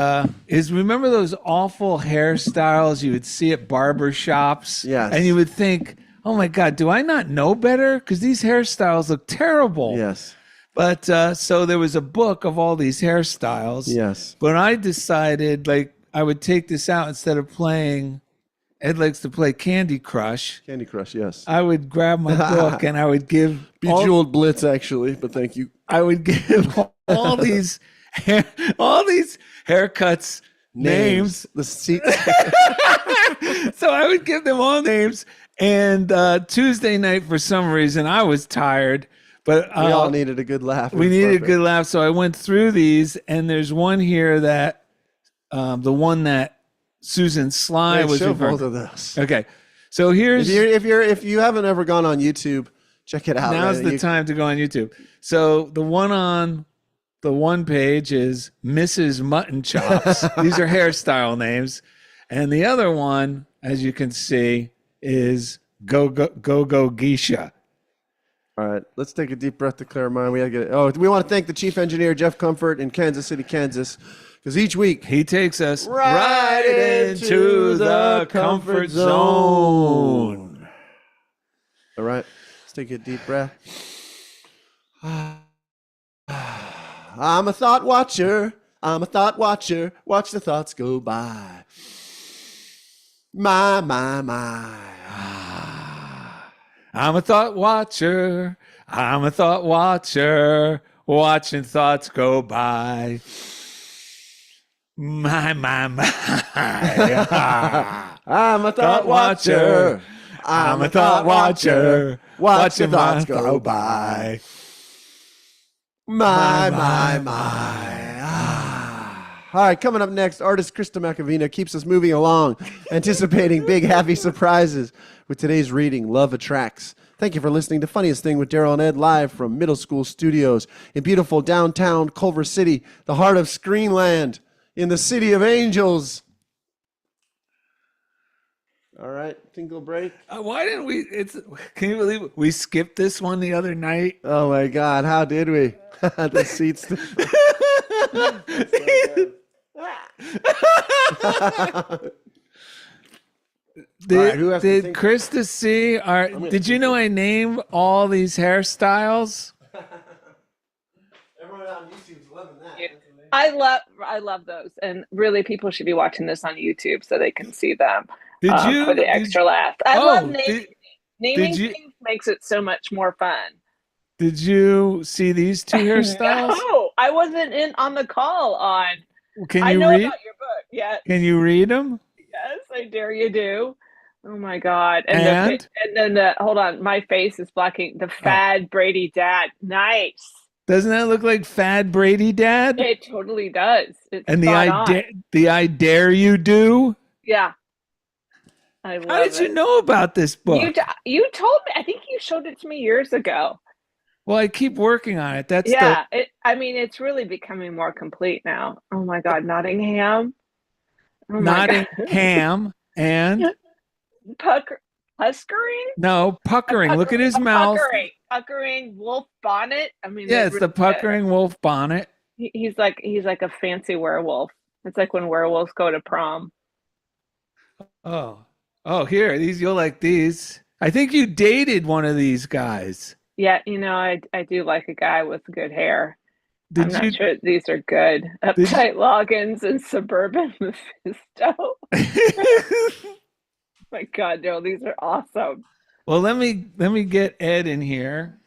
is, remember those awful hairstyles you would see at barber shops? Yes. And you would think, oh my God, do I not know better? Because these hairstyles look terrible. Yes. But so there was a book of all these hairstyles. Yes. But I decided like I would take this out instead of playing. Ed likes to play Candy Crush. Candy Crush, yes. I would grab my book and I would give Bejeweled Blitz, actually, but thank you. I would give all these haircuts names. The seats. So I would give them all names. And Tuesday night, for some reason, I was tired. But we all needed a good laugh. We needed a good laugh. So I went through these, and there's one here that the one that Susan Sly was show referring both of those. Okay. So here's if you haven't ever gone on YouTube, check it out. Now's the time to go on YouTube. So the one on the one page is Mrs. Mutton Chops. These are hairstyle names. And the other one, as you can see, is Go Geisha. All right, let's take a deep breath to clear our mind. We want to thank the chief engineer, Jeff Comfort, in Kansas City, Kansas, because each week he takes us right into the comfort zone. All right, let's take a deep breath. I'm a thought watcher. I'm a thought watcher. Watch the thoughts go by. My. I'm a thought watcher. I'm a thought watcher. Watching thoughts go by. My. I'm a thought watcher. I'm a thought watcher. Watching thoughts go by. My. All right, coming up next, artist Krista Machovina keeps us moving along, anticipating big, happy surprises with today's reading, Love Attracts. Thank you for listening to Funniest Thing with Daryl and Ed, live from Middle School Studios in beautiful downtown Culver City, the heart of Screenland, in the City of Angels. All right, tinkle break. Why didn't we? Can you believe it? We skipped this one the other night? Oh my God, how did we? The seats. Did Krista see did you know I named all these hairstyles? Everyone on YouTube's loving that. I love those, and really people should be watching this on YouTube so they can see them. For the extra laugh. I love naming things makes it so much more fun. Did you see these two hairstyles? No, I wasn't in on the call on. I know about your book. Yeah. Can you read them? Yes, I dare you do. Oh my God. And then hold on, my face is blocking the Fad Brady dad. Nice. Doesn't that look like Fad Brady dad? It totally does. It's and the I dare you do? Yeah. I love How did you know about this book? You told me. I think you showed it to me years ago. Well, I keep working on it. It's really becoming more complete now. Oh my God, Nottingham. Oh Nottingham and Puckering? No, puckering. Look at his mouth. Puckering wolf bonnet. I mean, yeah, it's the puckering wolf bonnet. He's like a fancy werewolf. It's like when werewolves go to prom. Oh, here, you'll like these. I think you dated one of these guys. Yeah, I do like a guy with good hair. I'm not sure these are good. Uptight Loggins and Suburban Mephisto. My God, no, these are awesome. Well, let me get Ed in here,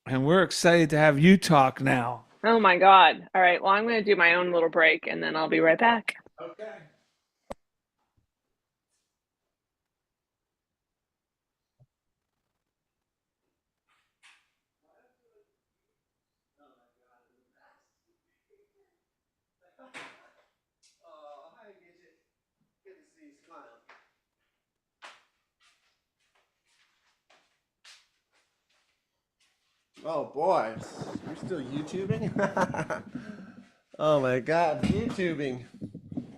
and we're excited to have you talk now. Oh my God. All right, well, I'm going to do my own little break, and then I'll be right back. Okay. Oh, hi, Gidget. Good to see you smile. Oh boy, you're still YouTubing? Oh my God, YouTubing.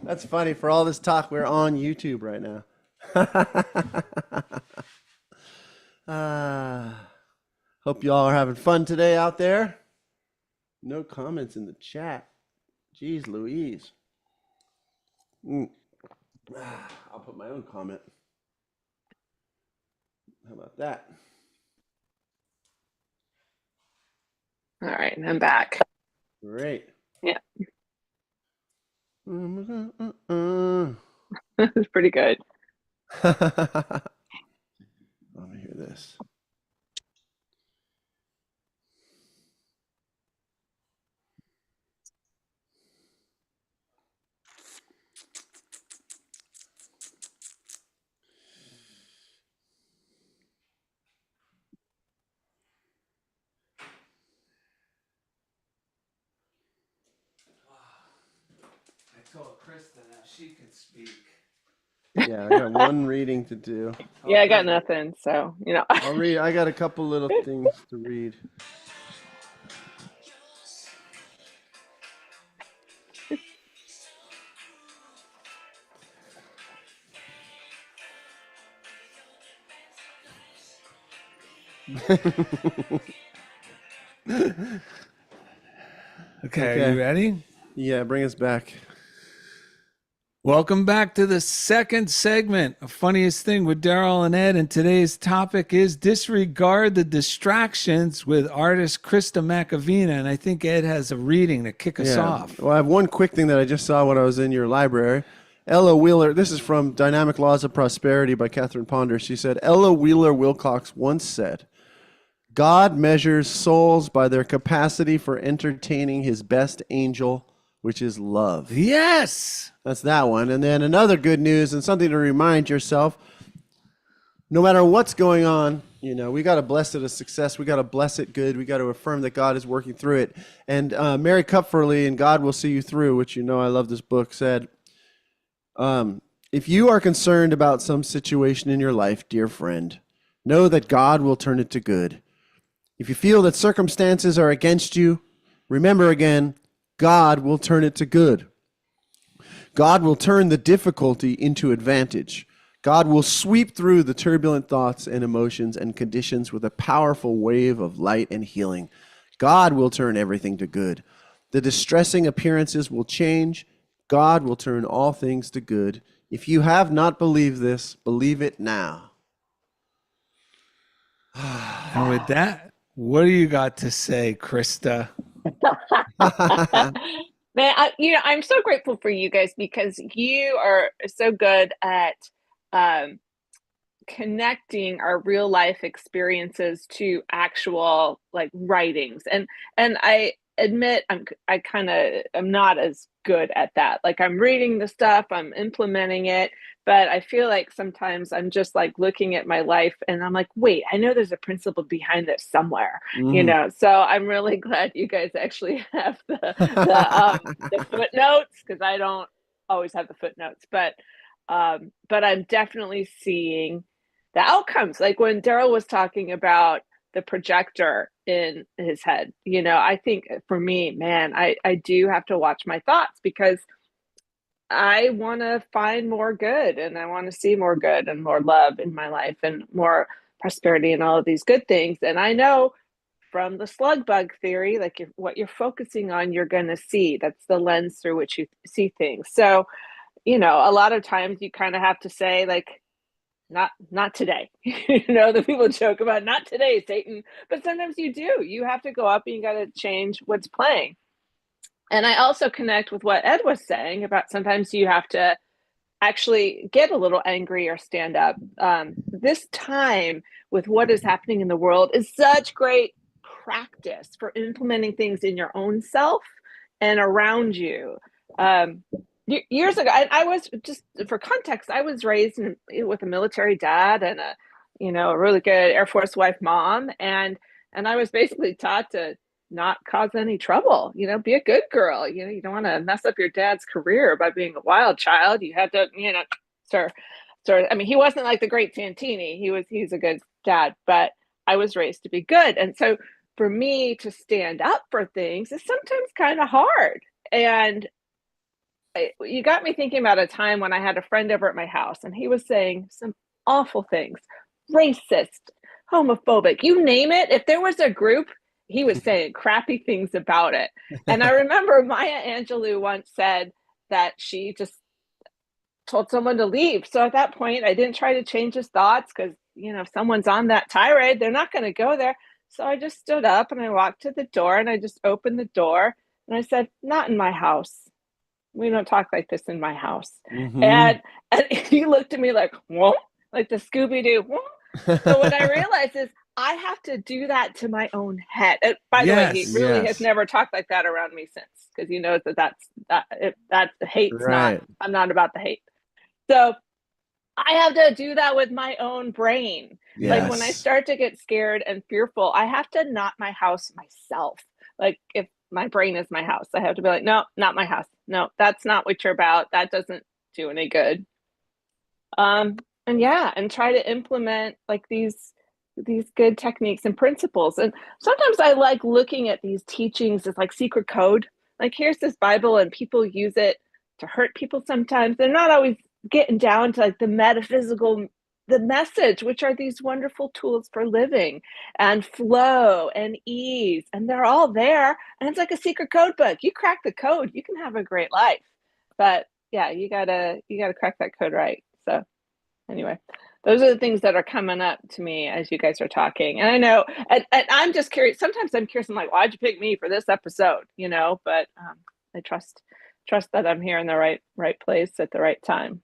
That's funny. For all this talk, we're on YouTube right now. Hope y'all are having fun today out there. No comments in the chat. Jeez Louise. I'll put my own comment. How about that? All right, I'm back. Great. Yeah. It's pretty good. Let me hear this. I told Krista that she could speak. Yeah, I got one reading to do. Yeah, I got nothing, so I'll read. I got a couple little things to read. Okay, are you ready? Yeah, bring us back. Welcome back to the second segment of Funniest Thing with Daryl and Ed. And today's topic is Disregard the Distractions with artist Krista Machovina. And I think Ed has a reading to kick us off. Well, I have one quick thing that I just saw when I was in your library. Ella Wheeler, this is from Dynamic Laws of Prosperity by Catherine Ponder. She said, Ella Wheeler Wilcox once said, God measures souls by their capacity for entertaining his best angel, which is love. Yes. That's that one. And then another good news and something to remind yourself, no matter what's going on, we got to bless it as success. We got to bless it good. We got to affirm that God is working through it. And Mary Kupferle in God Will See You Through, which I love this book, said, if you are concerned about some situation in your life, dear friend, know that God will turn it to good. If you feel that circumstances are against you, remember again, God will turn it to good. God will turn the difficulty into advantage. God will sweep through the turbulent thoughts and emotions and conditions with a powerful wave of light and healing. God will turn everything to good. The distressing appearances will change. God will turn all things to good. If you have not believed this, believe it now. And with that, what do you got to say, Krista? Man, I'm so grateful for you guys because you are so good at connecting our real life experiences to actual writings. And I admit I'm not as good at that. Like, I'm reading the stuff, I'm implementing it, but I feel like sometimes I'm just looking at my life and I'm like, wait, I know there's a principle behind this somewhere. So I'm really glad you guys actually have the footnotes, because I don't always have the footnotes, but I'm definitely seeing the outcomes. Like when Daryl was talking about the projector in his head, I think for me, man, I do have to watch my thoughts, because I want to find more good, and I want to see more good and more love in my life and more prosperity and all of these good things. And I know from the slug bug theory, what you're focusing on, you're going to see. That's the lens through which you see things. So, a lot of times you kind of have to say, not today. The people joke about not today, Satan, but sometimes you do. You have to go up and you got to change what's playing. And I also connect with what Ed was saying about sometimes you have to actually get a little angry or stand up. This time with what is happening in the world is such great practice for implementing things in your own self and around you. Years ago, I was, just for context, I was raised with a military dad and a really good Air Force wife mom, and I was basically taught to not cause any trouble, be a good girl. You don't want to mess up your dad's career by being a wild child. You had to, sort I mean, he wasn't like the great Santini. He's a good dad, but I was raised to be good. And so for me to stand up for things is sometimes kind of hard. And you got me thinking about a time when I had a friend over at my house and he was saying some awful things, racist, homophobic, you name it. If there was a group, he was saying crappy things about it. And I remember Maya Angelou once said that she just told someone to leave. So at that point, I didn't try to change his thoughts because, if someone's on that tirade, they're not going to go there. So I just stood up and I walked to the door and I just opened the door and I said, not in my house. We don't talk like this in my house. Mm-hmm. And he looked at me like, whoa, like the Scooby-Doo. Whoa. So what I realized is I have to do that to my own head. And by the way, he really has never talked like that around me since, because he knows that hate's right. I'm not about the hate. So I have to do that with my own brain. Yes. Like when I start to get scared and fearful, I have to not my house myself. Like if my brain is my house, I have to be like, no, not my house. No, that's not what you're about. That doesn't do any good. And try to implement like these good techniques and principles. And sometimes I like looking at these teachings as like secret code. Like here's this Bible and people use it to hurt people sometimes. They're not always getting down to like the metaphysical, the message, which are these wonderful tools for living and flow and ease. And they're all there. And it's like a secret code book. You crack the code, you can have a great life. But yeah, you gotta crack that code right. So anyway, those are the things that are coming up to me as you guys are talking. And I know, and I'm just curious. Sometimes I'm curious. I'm like, why'd you pick me for this episode? But I trust that I'm here in the right place at the right time.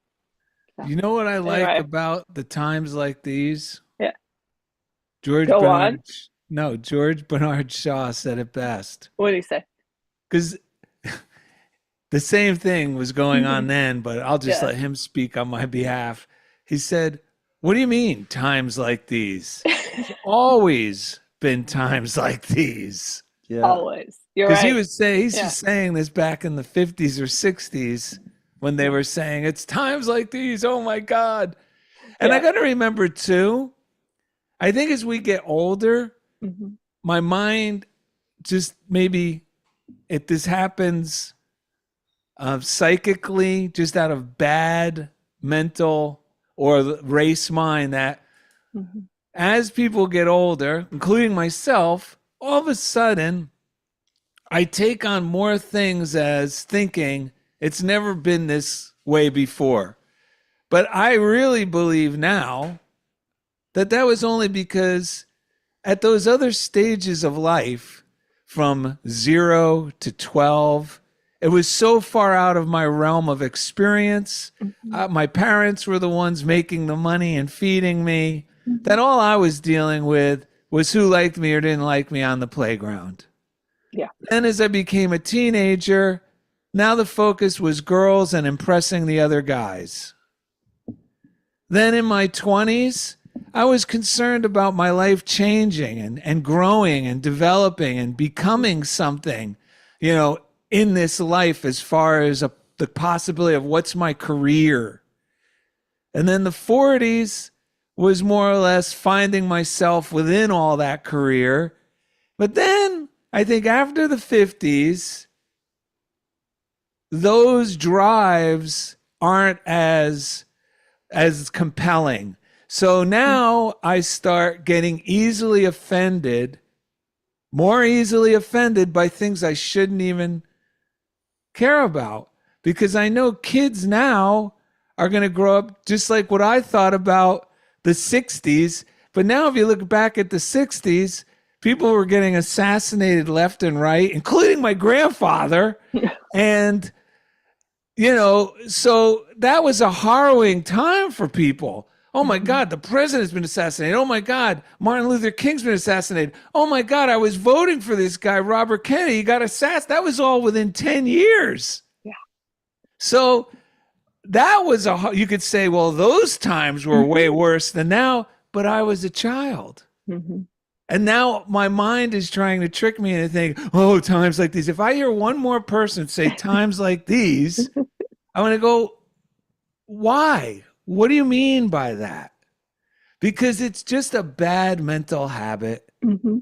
So, you know what I like about the times like these? Yeah. George Bernard Shaw said it best. What did he say? Because the same thing was going on then, but I'll just let him speak on my behalf. He said, what do you mean times like these? It's always been times like these. Yeah. Always. You're right. Because he's just saying this back in the 50s or 60s when they were saying, it's times like these. Oh my God. And I got to remember too, I think as we get older, my mind just maybe if this happens psychically, just out of bad mental or race mind, that as people get older, including myself, all of a sudden I take on more things as thinking it's never been this way before. But I really believe now that was only because at those other stages of life, from 0 to 12, it was so far out of my realm of experience. My parents were the ones making the money and feeding me, that all I was dealing with was who liked me or didn't like me on the playground. Yeah. Then as I became a teenager, now the focus was girls and impressing the other guys. Then in my 20s, I was concerned about my life changing and growing and developing and becoming something, in this life as far as the possibility of what's my career. And then the 40s was more or less finding myself within all that career. But then I think after the 50s, those drives aren't as compelling. So now I start getting more easily offended by things I shouldn't even care about, because I know kids now are going to grow up just like what I thought about the 60s. But now if you look back at the 60s, people were getting assassinated left and right, including my grandfather. And, so that was a harrowing time for people. Oh my God, the president's been assassinated. Oh my God, Martin Luther King's been assassinated. Oh my God, I was voting for this guy, Robert Kennedy. He got assassinated. That was all within 10 years. Yeah. So that was you could say, well, those times were way worse than now, but I was a child. And now my mind is trying to trick me into thinking, oh, times like these. If I hear one more person say times like these, I'm going to go, why? What do you mean by that? Because it's just a bad mental habit. Mm-hmm.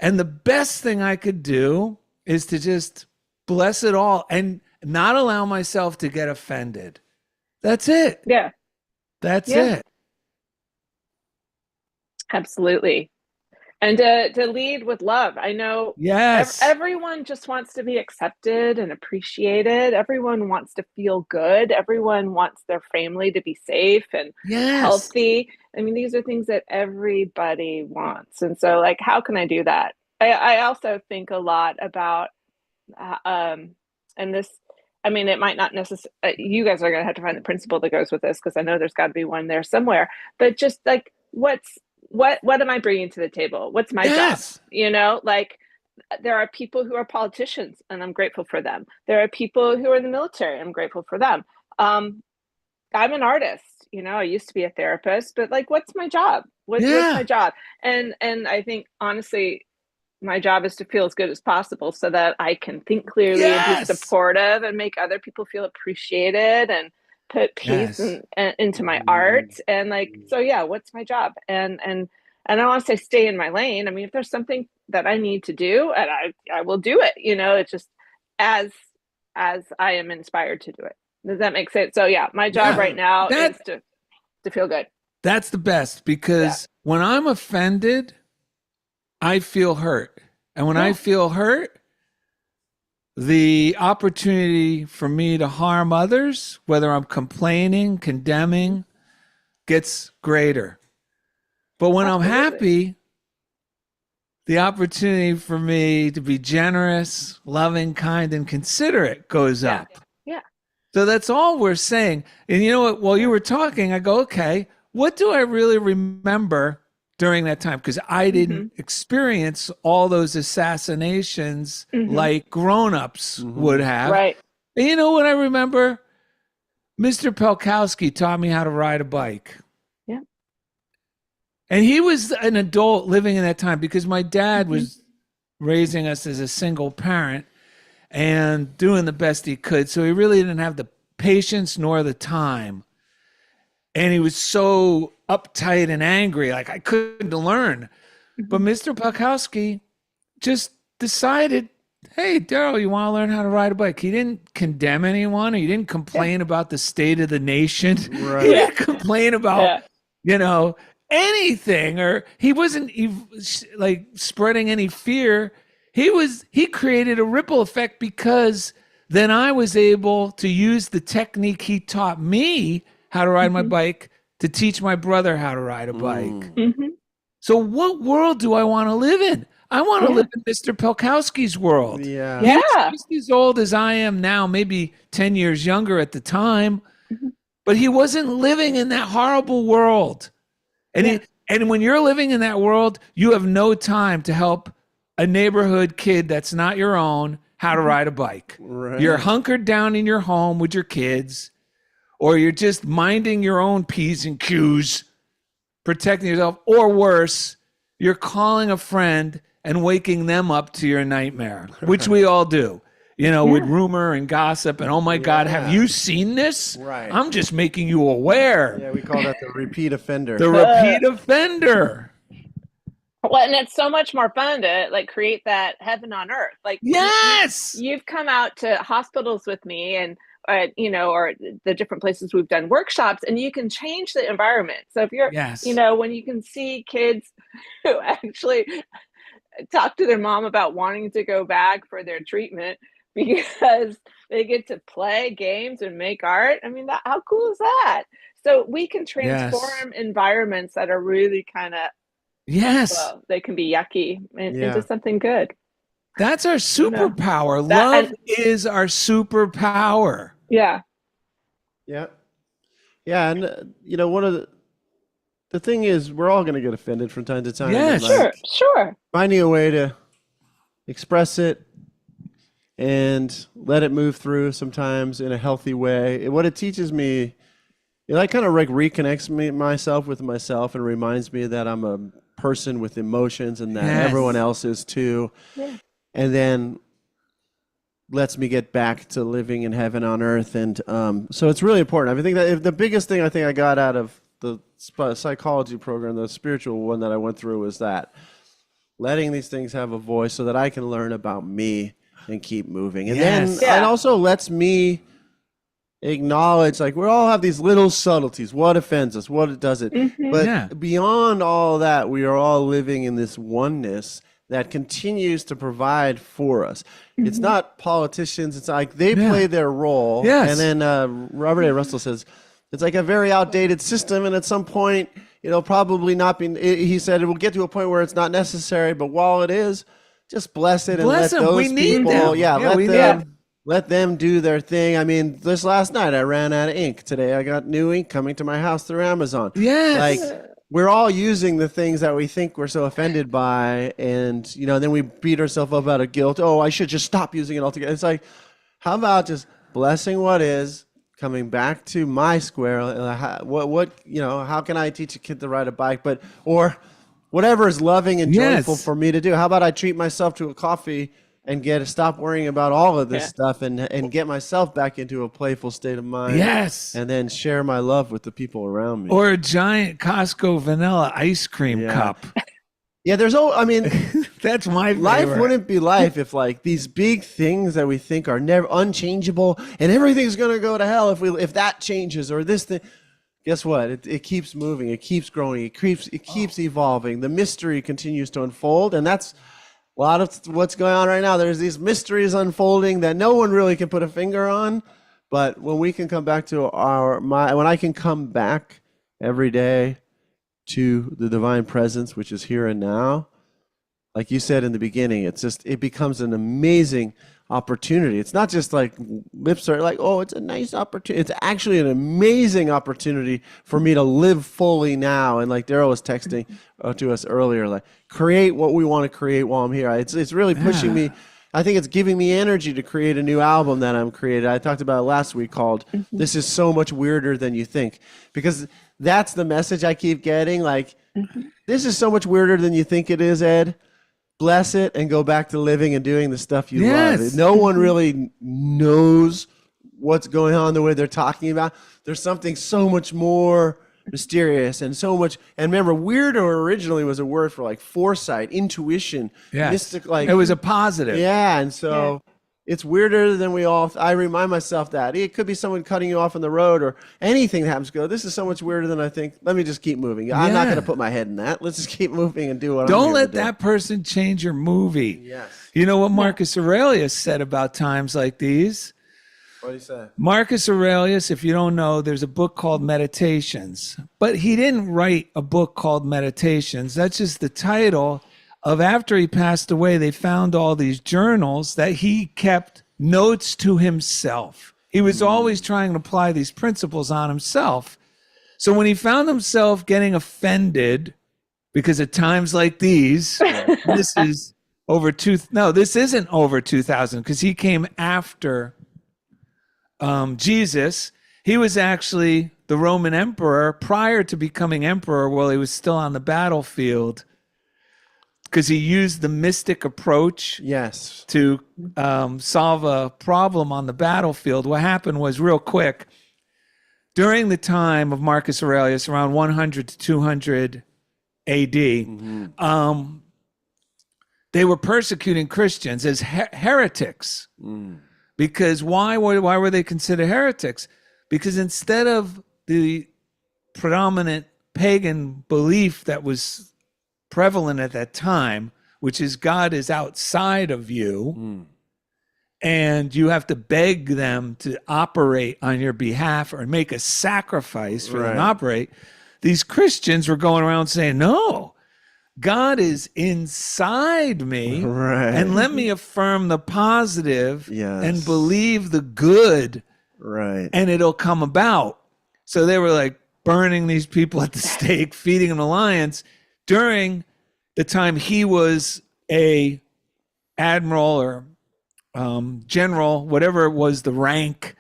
And the best thing I could do is to just bless it all and not allow myself to get offended. That's it. Yeah. That's Yeah. it. Absolutely. And to lead with love. I know Yes. everyone just wants to be accepted and appreciated. Everyone wants to feel good. Everyone wants their family to be safe and Yes. healthy. I mean, these are things that everybody wants. And so, like, how can I do that? I also think a lot about, and this, I mean, it might not necessarily, you guys are going to have to find the principle that goes with this, because I know there's got to be one there somewhere, but just like, what am I bringing to the table? What's my job? You know, like, there are people who are politicians and I'm grateful for them. There are people who are in the military. I'm grateful for them. I'm an artist, you know, I used to be a therapist, but like, what's my job? What's my job? And I think honestly, my job is to feel as good as possible so that I can think clearly and be supportive and make other people feel appreciated and put peace into my art. And like, so yeah, what's my job? And I don't want to say stay in my lane. I mean, if there's something that I need to do, and I will do it, you know, it's just as I am inspired to do it. Does that make sense? So yeah, my job right now is to feel good. That's the best, because when I'm offended, I feel hurt. And when I feel hurt, the opportunity for me to harm others, whether I'm complaining, condemning, gets greater. But when I'm happy, the opportunity for me to be generous, loving, kind, and considerate goes up. Yeah. So that's all we're saying. And you know what? While you were talking, I go, okay, what do I really remember during that time? Because I didn't experience all those assassinations like grown-ups would have. Right. And you know what I remember? Mr. Pelkowski taught me how to ride a bike. Yeah. And he was an adult living in that time, because my dad was raising us as a single parent and doing the best he could. So he really didn't have the patience nor the time. And he was so uptight and angry, like I couldn't learn. But Mr. Pelkowski just decided, hey, Daryl, you want to learn how to ride a bike? He didn't condemn anyone. He didn't complain about the state of the nation. Right. He didn't complain about, you know, anything, or he wasn't like spreading any fear. He created a ripple effect, because then I was able to use the technique he taught me how to ride my bike to teach my brother how to ride a bike. So what world do I want to live in? I want to live in Mr. Pelkowski's world. Yeah. He was just as old as I am now, maybe 10 years younger at the time, but he wasn't living in that horrible world. And and when you're living in that world, you have no time to help a neighborhood kid that's not your own how to ride a bike. Right. You're hunkered down in your home with your kids, or you're just minding your own P's and Q's, protecting yourself, or worse, you're calling a friend and waking them up to your nightmare, which we all do, you know, with rumor and gossip and, oh my God, have you seen this? Right. I'm just making you aware. Yeah, we call that the repeat offender. The repeat offender. Well, and it's so much more fun to like create that heaven on earth. Like, you've come out to hospitals with me, and you know, or the different places we've done workshops, and you can change the environment. So if you're, you know, when you can see kids who actually talk to their mom about wanting to go back for their treatment because they get to play games and make art. I mean, how cool is that? So we can transform environments that are really kind of, well, they can be yucky into something good. That's our superpower. You know, love is our superpower. Yeah. Yeah. Yeah. And, you know, one of the thing is, we're all going to get offended from time to time. Yeah, sure. Finding a way to express it and let it move through sometimes in a healthy way. What it teaches me, it like kind of like reconnects myself with myself, and reminds me that I'm person with emotions and that Yes. everyone else is too. Yeah. And then lets me get back to living in heaven on earth. And so it's really important. I think that the biggest thing I think I got out of the psychology program, the spiritual one that I went through, was that letting these things have a voice so that I can learn about me and keep moving. And Yes. then it also lets me acknowledge, like, we all have these little subtleties. What offends us? What does it? But Yeah. beyond all that, we are all living in this oneness that continues to provide for us. It's not politicians. It's like they play their role. Yes. And then Robert A. Russell says, it's like a very outdated system, and at some point, it'll probably not be. He said it will get to a point where it's not necessary, but while it is, just bless it and Bless let them. those We need people, them. Yeah, we let them do their thing. I mean, this last night I ran out of ink. Today I got new ink coming to my house through Amazon. Yes. Like, we're all using the things that we think we're so offended by, and then we beat ourselves up out of guilt. Oh, I should just stop using it altogether. It's like, how about just blessing what is, coming back to my square? How can I teach a kid to ride a bike? Or whatever is loving and joyful for me to do. How about I treat myself to a coffee and stop worrying about all of this stuff and get myself back into a playful state of mind. Yes. And then share my love with the people around me. Or a giant Costco vanilla ice cream cup. Yeah, That's my favorite. life wouldn't be life if, like, these big things that we think are never unchangeable and everything's going to go to hell if that changes, or this thing. Guess what? It keeps moving. It keeps growing. It keeps evolving. The mystery continues to unfold, and that's a lot of what's going on right now. There's these mysteries unfolding that no one really can put a finger on. But when we can come back to when I can come back every day to the divine presence, which is here and now, like you said in the beginning, it becomes an amazing opportunity. It's not just like lip service, like, oh, it's a nice opportunity. It's actually an amazing opportunity for me to live fully now. And like Daryl was texting to us earlier, like, create what we want to create while I'm here. It's really pushing me. I think it's giving me energy to create a new album that I'm creating. I talked about it last week called This Is So Much Weirder Than You Think, because that's the message I keep getting. Like, this is so much weirder than you think it is, Ed. Bless it and go back to living and doing the stuff you love. No one really knows what's going on the way they're talking about. There's something so much more mysterious and so much. And remember, weirdo originally was a word for like foresight, intuition, mystic. Like, it was a positive. Yeah, and so it's weirder than I remind myself that. It could be someone cutting you off on the road or anything that happens. This is so much weirder than I think. Let me just keep moving. I'm not going to put my head in that. Let's just keep moving and do what I'm Don't here let to do. that person change your movie. Yes. You know what Marcus Aurelius said about times like these? What do you say? Marcus Aurelius, if you don't know, there's a book called Meditations. But he didn't write a book called Meditations. That's just the title of, after he passed away, they found all these journals that he kept notes to himself. He was always trying to apply these principles on himself. So when he found himself getting offended because at times like these, this isn't over 2000, because he came after Jesus. He was actually the Roman emperor prior to becoming emperor while he was still on the battlefield, because he used the mystic approach to solve a problem on the battlefield. What happened was, real quick, during the time of Marcus Aurelius, around 100 to 200 AD, they were persecuting Christians as heretics. Because why were they considered heretics? Because instead of the predominant pagan belief that was prevalent at that time, which is God is outside of you, and you have to beg them to operate on your behalf or make a sacrifice for them to operate, these Christians were going around saying, no, God is inside me, and let me affirm the positive and believe the good, and it'll come about. So they were like burning these people at the stake, feeding them to lions, during the time he was a admiral or general, whatever was the rank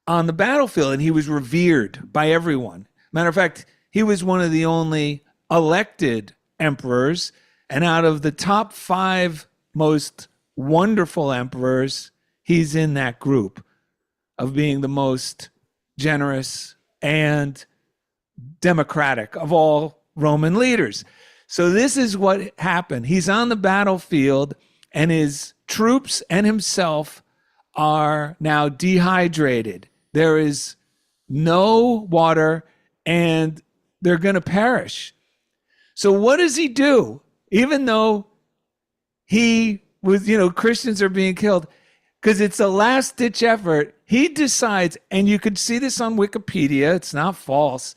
on the battlefield, and he was revered by everyone. Matter of fact, he was one of the only elected emperors. And out of the top 5 most wonderful emperors, he's in that group of being the most generous and democratic of all Roman leaders. So this is what happened. He's on the battlefield, and his troops and himself are now dehydrated. There is no water, and they're going to perish. So what does he do? Even though he was, Christians are being killed, because it's a last-ditch effort, he decides, and you could see this on Wikipedia, it's not false.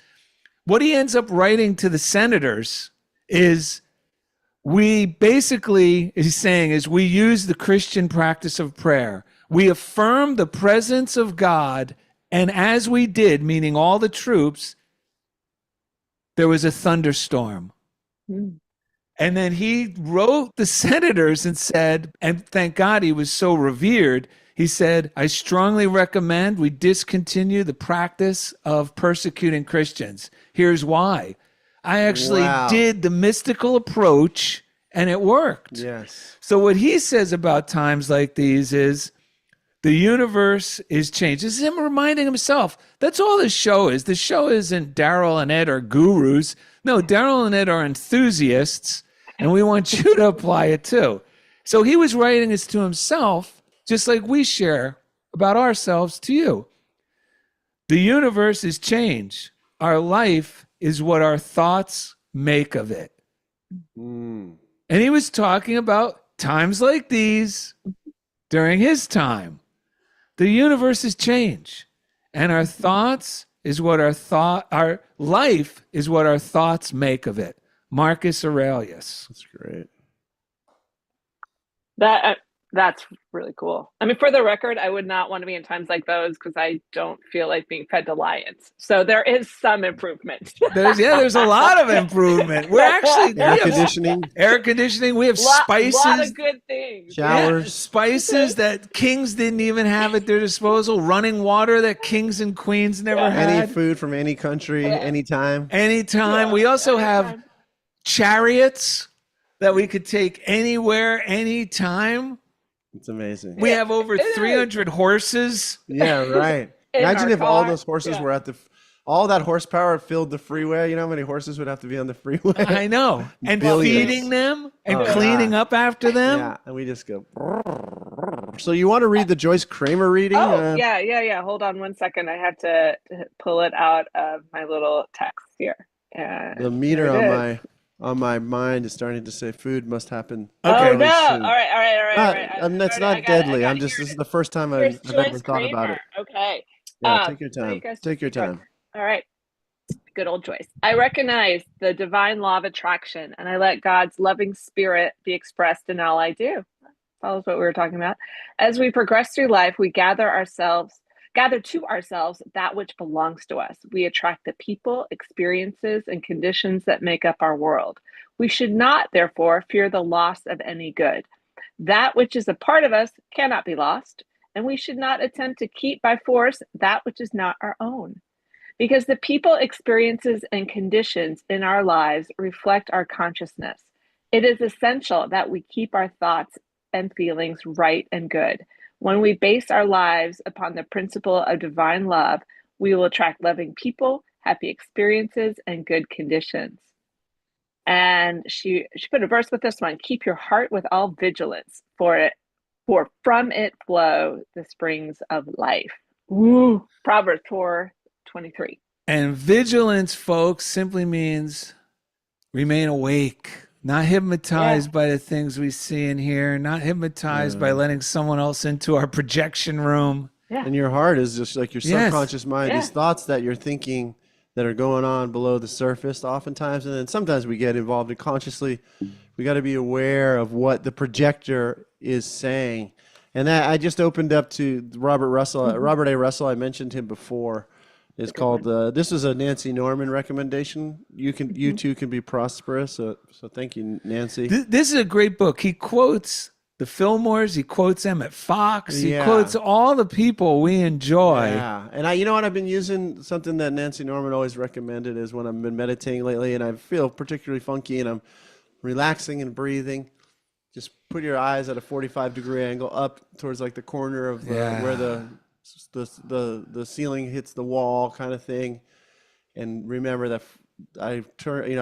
What he ends up writing to the senators is, he's saying, we use the Christian practice of prayer. We affirm the presence of God, and as we did, meaning all the troops, there was a thunderstorm. And then he wrote the senators and said, and thank God he was so revered, he said, I strongly recommend we discontinue the practice of persecuting Christians. Here's why. I actually did the mystical approach, and it worked. Yes. So what he says about times like these is, the universe is changed. This is him reminding himself. That's all this show is. The show isn't Daryl and Ed are gurus. No, Daryl and Ed are enthusiasts, and we want you to apply it too. So he was writing this to himself, just like we share about ourselves to you. The universe is change. Our life is what our thoughts make of it. And he was talking about times like these during his time. The universe is change, and our thoughts is what our life is what our thoughts make of it. Marcus Aurelius. That's great. That's really cool. I mean, for the record, I would not want to be in times like those because I don't feel like being fed to lions. So there is some improvement. There's a lot of improvement. We're actually air conditioning. We have spices. A lot of good things. Showers. Spices that kings didn't even have at their disposal. Running water that kings and queens never had. Any food from any country, anytime. Anytime. We also have chariots that we could take anywhere, anytime. It's amazing. We have over 300 horses. Yeah, right. Imagine if all those horses were at all that horsepower filled the freeway. You know how many horses would have to be on the freeway? I know. And Billions. feeding them and cleaning up after them. Yeah, and we just go. So you want to read the Joyce Kramer reading? Oh, yeah. Hold on one second. I have to pull it out of my little text here. The meter on my mind is starting to say food must happen. Okay. Oh, no. Soon. All right. It's not deadly. This is the first time I've ever thought about it. Okay. Yeah, take your time. Take your time. All right. Good old Joyce. I recognize the divine law of attraction, and I let God's loving spirit be expressed in all I do. Follows what we were talking about. As we progress through life, we gather to ourselves that which belongs to us. We attract the people, experiences, and conditions that make up our world. We should not, therefore, fear the loss of any good. That which is a part of us cannot be lost, and we should not attempt to keep by force that which is not our own. Because the people, experiences, and conditions in our lives reflect our consciousness. It is essential that we keep our thoughts and feelings right and good. When we base our lives upon the principle of divine love, we will attract loving people, happy experiences, and good conditions. And she put a verse with this one: keep your heart with all vigilance, for from it flow the springs of life. Woo! Proverbs 4:23. And vigilance, folks, simply means remain awake. Not hypnotized by the things we see and hear, not hypnotized by letting someone else into our projection room. Yeah. And your heart is just like your subconscious mind, these thoughts that you're thinking that are going on below the surface oftentimes. And then sometimes we get involved consciously. We got to be aware of what the projector is saying. And that I just opened up to Robert A. Russell. I mentioned him before. It's called, this is a Nancy Norman recommendation. You too can be prosperous. So thank you, Nancy. This is a great book. He quotes the Fillmores. He quotes Emmett Fox. He quotes all the people we enjoy. Yeah. And you know what? I've been using something that Nancy Norman always recommended is when I've been meditating lately and I feel particularly funky and I'm relaxing and breathing. Just put your eyes at a 45-degree angle up towards like the corner of where the ceiling hits the wall, kind of thing. And remember that I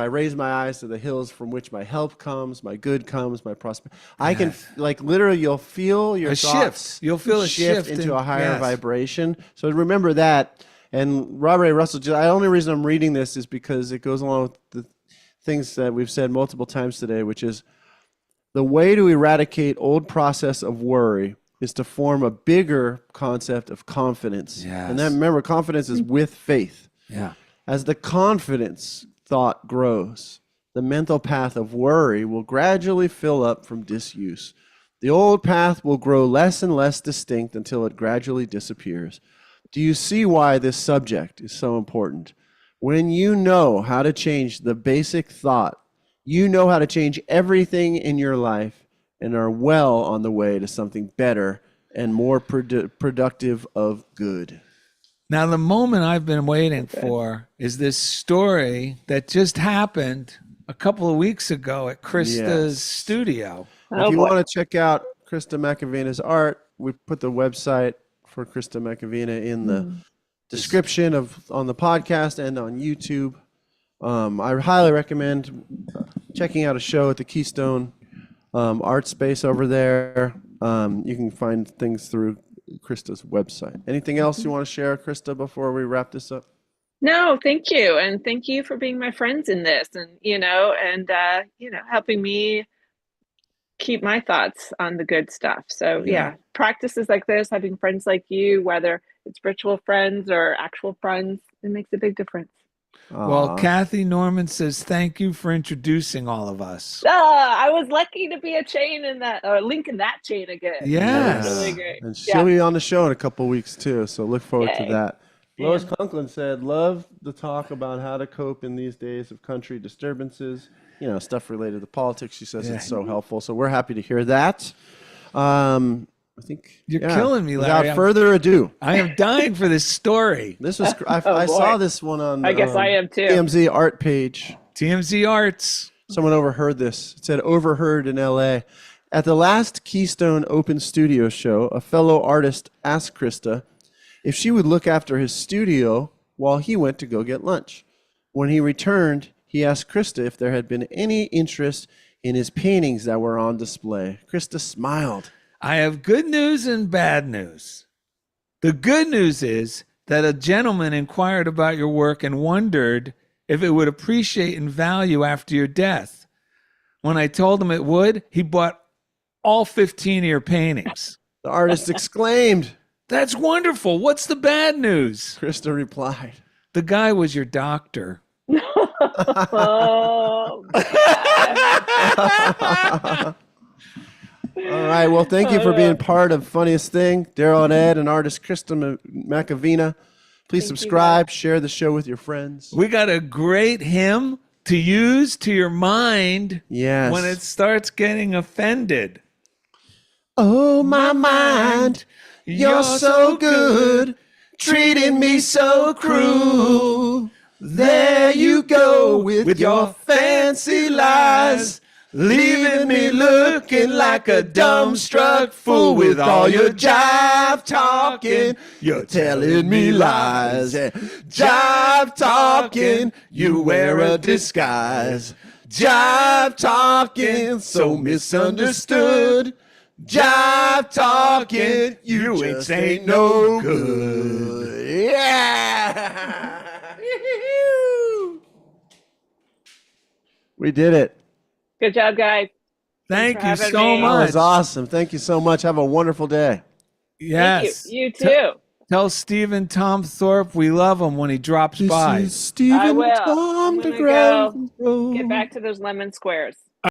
raise my eyes to the hills from which my help comes, my good comes, my prosperity. I can literally, you'll feel your thoughts shift. You'll feel a shift into a higher vibration. So remember that. And Robert A. Russell, the only reason I'm reading this is because it goes along with the things that we've said multiple times today, which is the way to eradicate old process of worry is to form a bigger concept of confidence. Yes. And then remember, confidence is with faith. Yeah. As the confidence thought grows, the mental path of worry will gradually fill up from disuse. The old path will grow less and less distinct until it gradually disappears. Do you see why this subject is so important? When you know how to change the basic thought, you know how to change everything in your life and are well on the way to something better and more productive of good. Now, the moment I've been waiting for is this story that just happened a couple of weeks ago at Krista's studio. If you want to check out Krista Machovina's art, we put the website for Krista Machovina in the description on the podcast and on YouTube. I highly recommend checking out a show at the Keystone Art Space over there. You can find things through Krista's website. Anything else you want to share, Krista, before we wrap this up? No, thank you. And thank you for being my friends in this and, helping me keep my thoughts on the good stuff. So practices like this, having friends like you, whether it's virtual friends or actual friends, it makes a big difference. Well, Kathy Norman says, thank you for introducing all of us. I was lucky to be a chain in that, or link in that chain again. Yes. That was really great. And she'll be on the show in a couple of weeks too, so look forward to that. Yeah. Lois Conklin said, love the talk about how to cope in these days of country disturbances, stuff related to politics. She says it's so helpful, so we're happy to hear that. I think you're killing me, Larry. Without further ado, I am dying for this story. This was I saw this one on I guess I am too. TMZ art page. TMZ Arts. Someone overheard this. It said overheard in LA. At the last Keystone Open Studio show, a fellow artist asked Krista if she would look after his studio while he went to go get lunch. When he returned, he asked Krista if there had been any interest in his paintings that were on display. Krista smiled. I have good news and bad news. The good news is that a gentleman inquired about your work and wondered if it would appreciate and value after your death. When I told him it would, he bought all 15 of your paintings. The artist exclaimed. That's wonderful. What's the bad news? Krista replied. The guy was your doctor. Oh, All right. Well, thank you for being part of Funniest Thing. Daryl and Ed and artist Krista Machovina. Please subscribe, share the show with your friends. We got a great hymn to use to your mind when it starts getting offended. Oh, my mind, you're so good, treating me so cruel. There you go with your fancy lies, leaving me looking like a dumbstruck fool with all your jive talking. You're telling me lies. Jive talking, you wear a disguise. Jive talking, so misunderstood. Jive talking, you just ain't no good. Yeah! We did it. good job, guys. Thank you having so me. That much. was awesome. Thank you so much. Have a wonderful day. Yes. Thank you. You too. Tell Stephen Tom Thorpe we love him when he drops by. This is Stephen I will. Tom I'm to gonna Ground Control. Get back to those lemon squares.